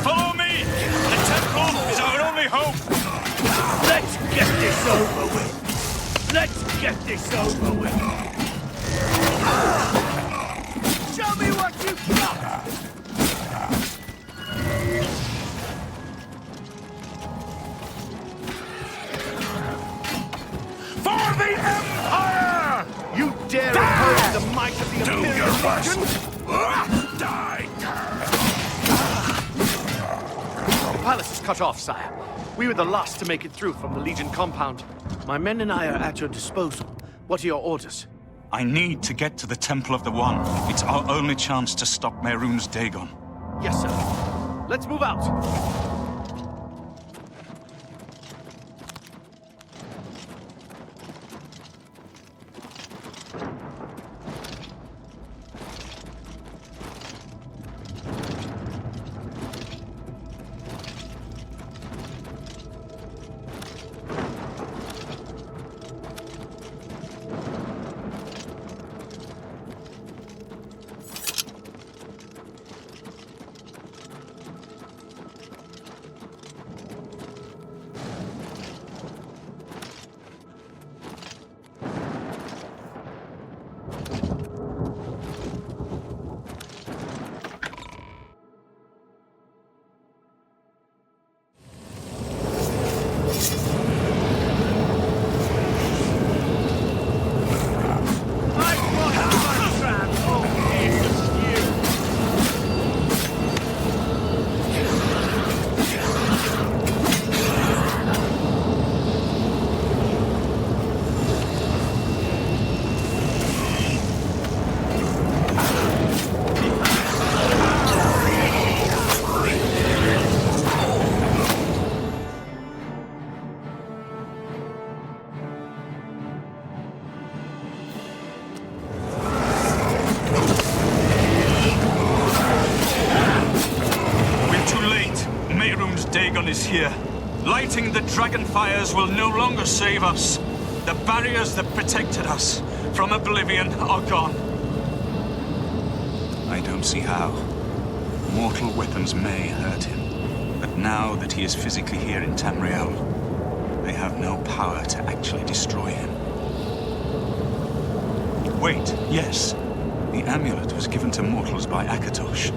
Follow me! The temple is our only hope! Let's get this over with! Let's get this over with! Show me what you got! For the Empire! You dare oppose the might of the Imperial Legion? Die! The palace is cut off, sire. We were the last to make it through from the Legion compound. My men and I are at your disposal. What are your orders? I need to get to the Temple of the One. It's our only chance to stop Mehrunes Dagon. Yes, sir. Let's move out. Dagon is here. Lighting the dragon fires will no longer save us. The barriers that protected us from Oblivion are gone. I don't see how. Mortal weapons may hurt him, but now that he is physically here in Tamriel, they have no power to actually destroy him. Wait, yes. The amulet was given to mortals by Akatosh.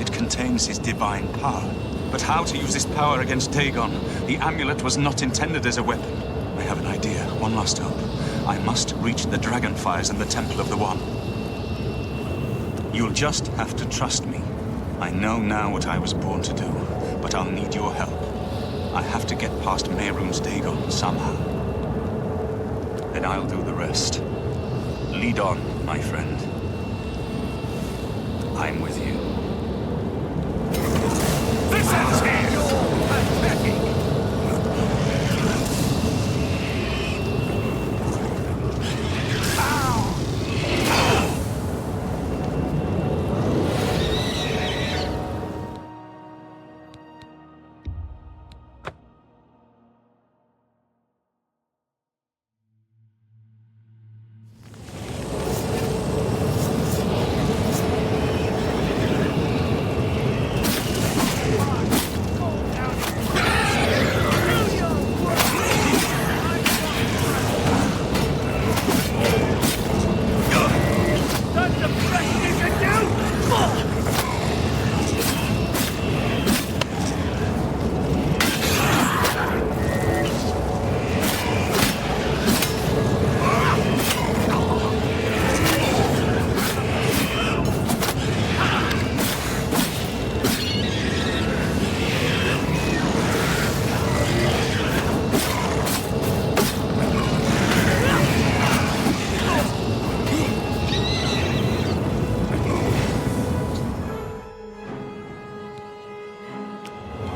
It contains his divine power. But how to use this power against Dagon? The amulet was not intended as a weapon. I have an idea. one last hope. I must reach the Dragonfires and the Temple of the One. You'll just have to trust me. I know now what I was born to do, but I'll need your help. I have to get past Mehrunes Dagon somehow. Then I'll do the rest. Lead on, my friend. I'm with you. This ends here!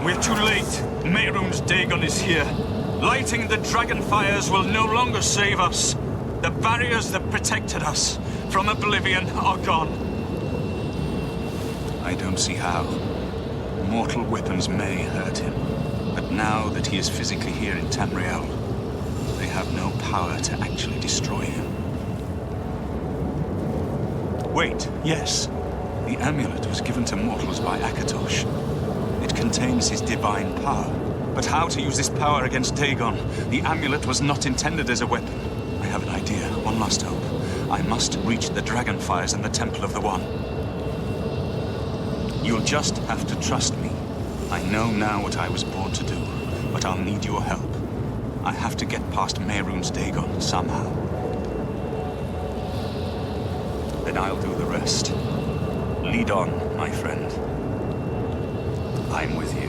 We're too late. Mehrunes Dagon is here. Lighting the Dragonfires will no longer save us. The barriers that protected us from Oblivion are gone. I don't see how. Mortal weapons may hurt him, but now that he is physically here in Tamriel, they have no power to actually destroy him. Wait, yes. The amulet was given to mortals by Akatosh. It contains his divine power. But how to use this power against Dagon? The amulet was not intended as a weapon. I have an idea. One last hope. I must reach the Dragonfires and the Temple of the One. You'll just have to trust me. I know now what I was born to do, but I'll need your help. I have to get past Mehrunes Dagon somehow. Then I'll do the rest. Lead on, my friend. I'm with you.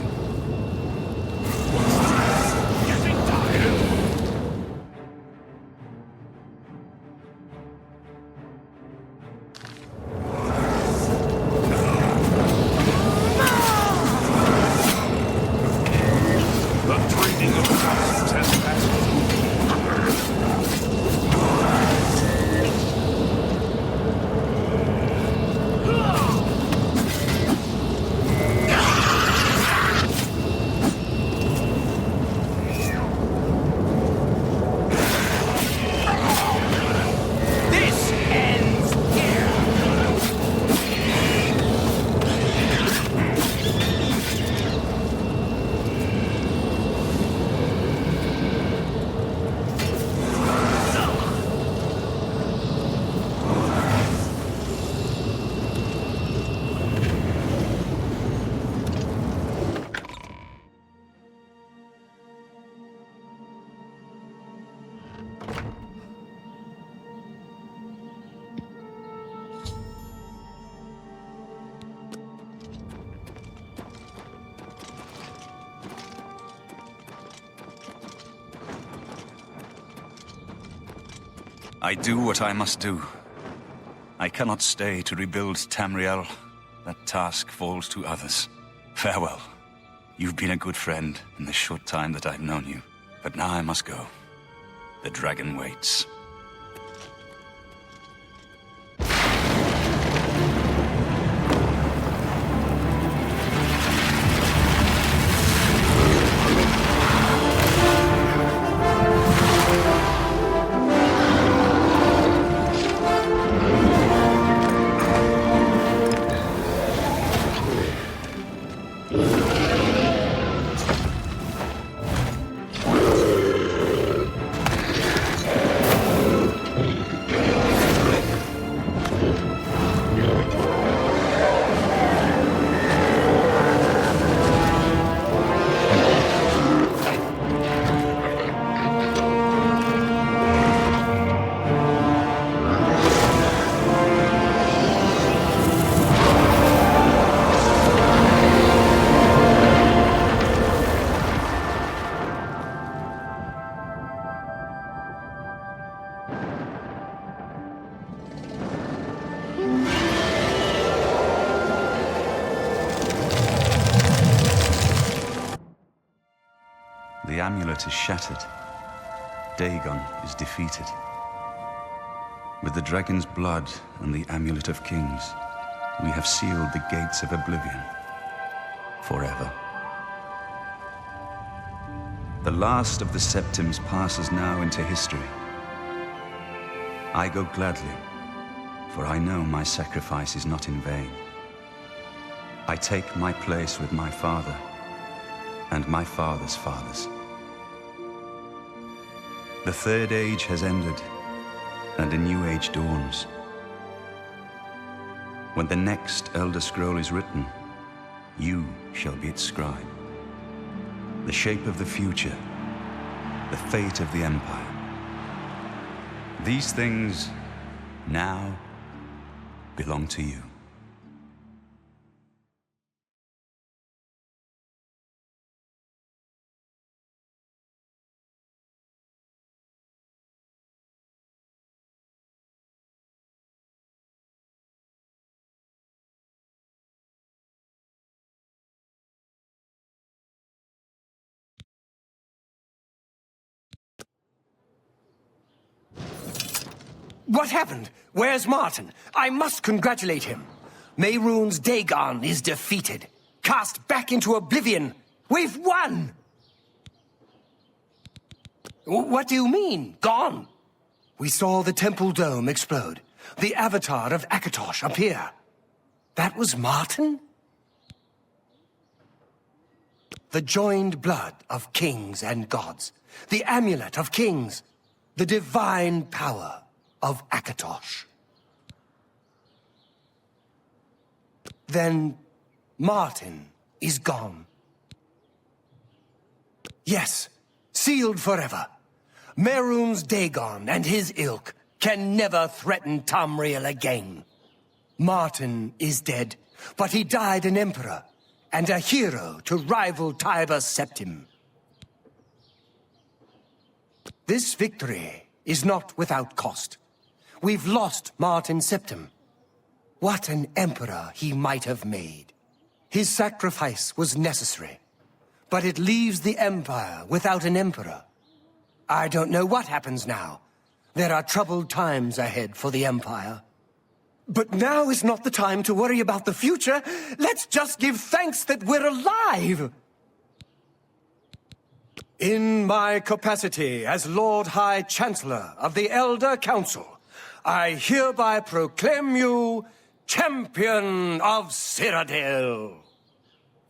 I do what I must do. I cannot stay to rebuild Tamriel. That task falls to others. Farewell. You've been a good friend in the short time that I've known you. But now I must go. The dragon waits. amulet is shattered. Dagon is defeated. With the dragon's blood and the Amulet of Kings, we have sealed the gates of Oblivion forever. The last of the Septims passes now into history. I go gladly, for I know my sacrifice is not in vain. I take my place with my father and my father's fathers. The Third Age has ended, and a new age dawns. When the next Elder Scroll is written, you shall be its scribe. The shape of the future, the fate of the Empire. These things now belong to you. What happened? Where's Martin? I must congratulate him. Mehrunes Dagon is defeated. Cast back into Oblivion. We've won! What do you mean, gone? We saw the temple dome explode. The avatar of Akatosh appear. That was Martin? The joined blood of kings and gods. The amulet of kings. The divine power of Akatosh. Then Martin is gone. Yes, sealed forever. Mehrunes Dagon and his ilk can never threaten Tamriel again. Martin is dead, but he died an emperor and a hero to rival Tiber Septim. This victory is not without cost. We've lost Martin Septim. What an emperor he might have made. His sacrifice was necessary, but it leaves the Empire without an emperor. I don't know what happens now. There are troubled times ahead for the Empire. But now is not the time to worry about the future. Let's just give thanks that we're alive! In my capacity as Lord High Chancellor of the Elder Council, I hereby proclaim you Champion of Cyrodiil.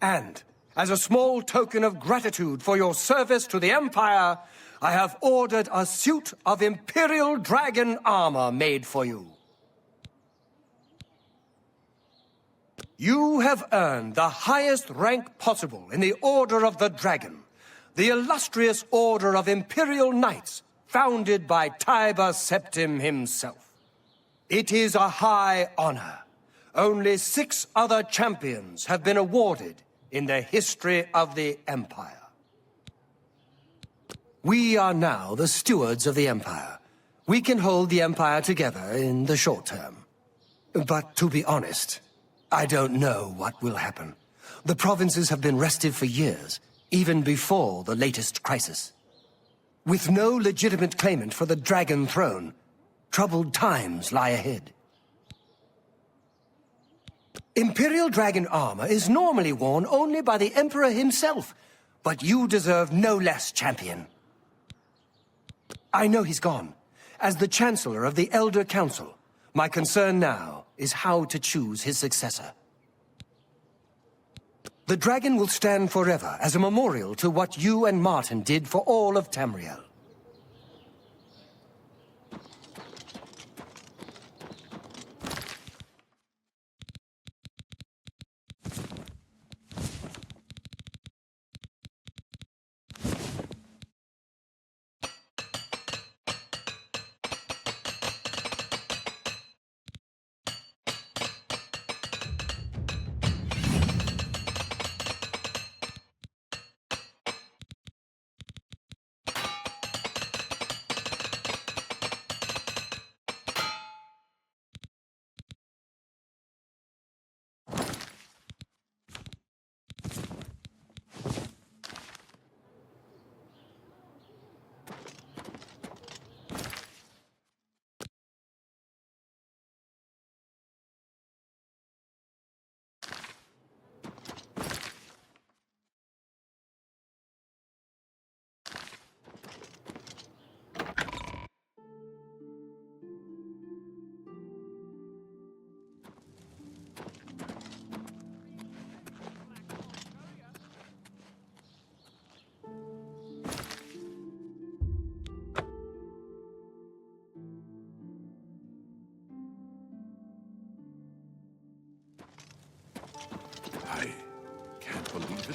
And, as a small token of gratitude for your service to the Empire, I have ordered a suit of Imperial Dragon armor made for you. You have earned the highest rank possible in the Order of the Dragon, the illustrious Order of Imperial Knights, founded by Tiber Septim himself. It is a high honor. Only 6 other champions have been awarded in the history of the Empire. We are now the stewards of the Empire. We can hold the Empire together in the short term. But to be honest, I don't know what will happen. The provinces have been restive for years, even before the latest crisis. With no legitimate claimant for the Dragon Throne, troubled times lie ahead. Imperial Dragon armor is normally worn only by the Emperor himself, but you deserve no less, champion. I know he's gone. As the Chancellor of the Elder Council, my concern now is how to choose his successor. The dragon will stand forever as a memorial to what you and Martin did for all of Tamriel.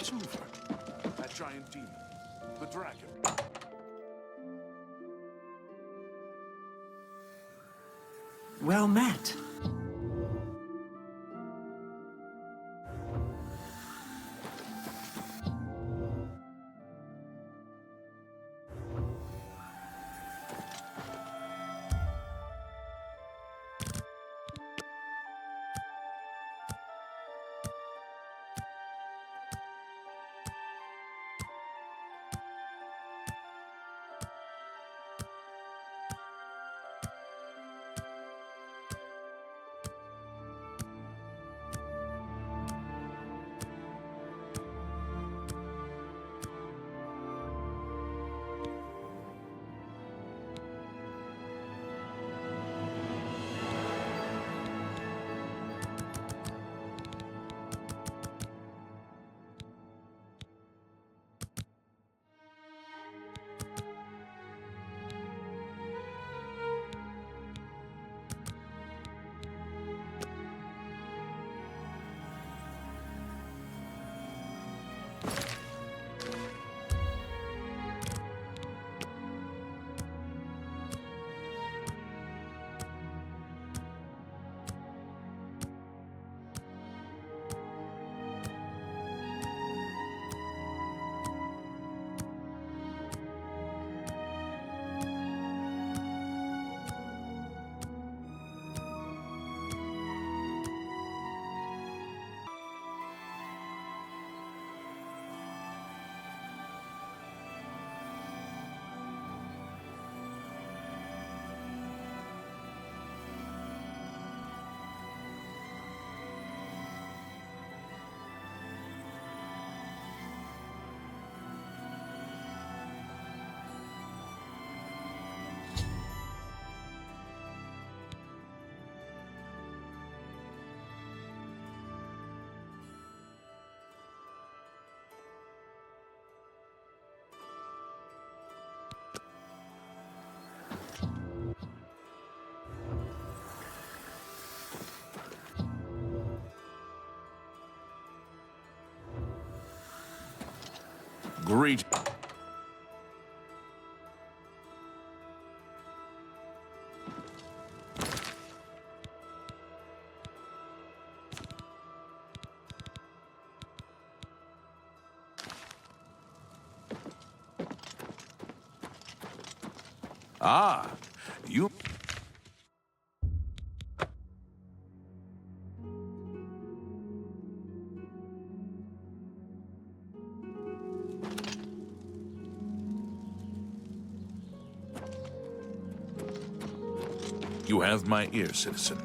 It's over. That giant demon, the dragon. Well met. Great. Ah, you... You have my ear, citizen.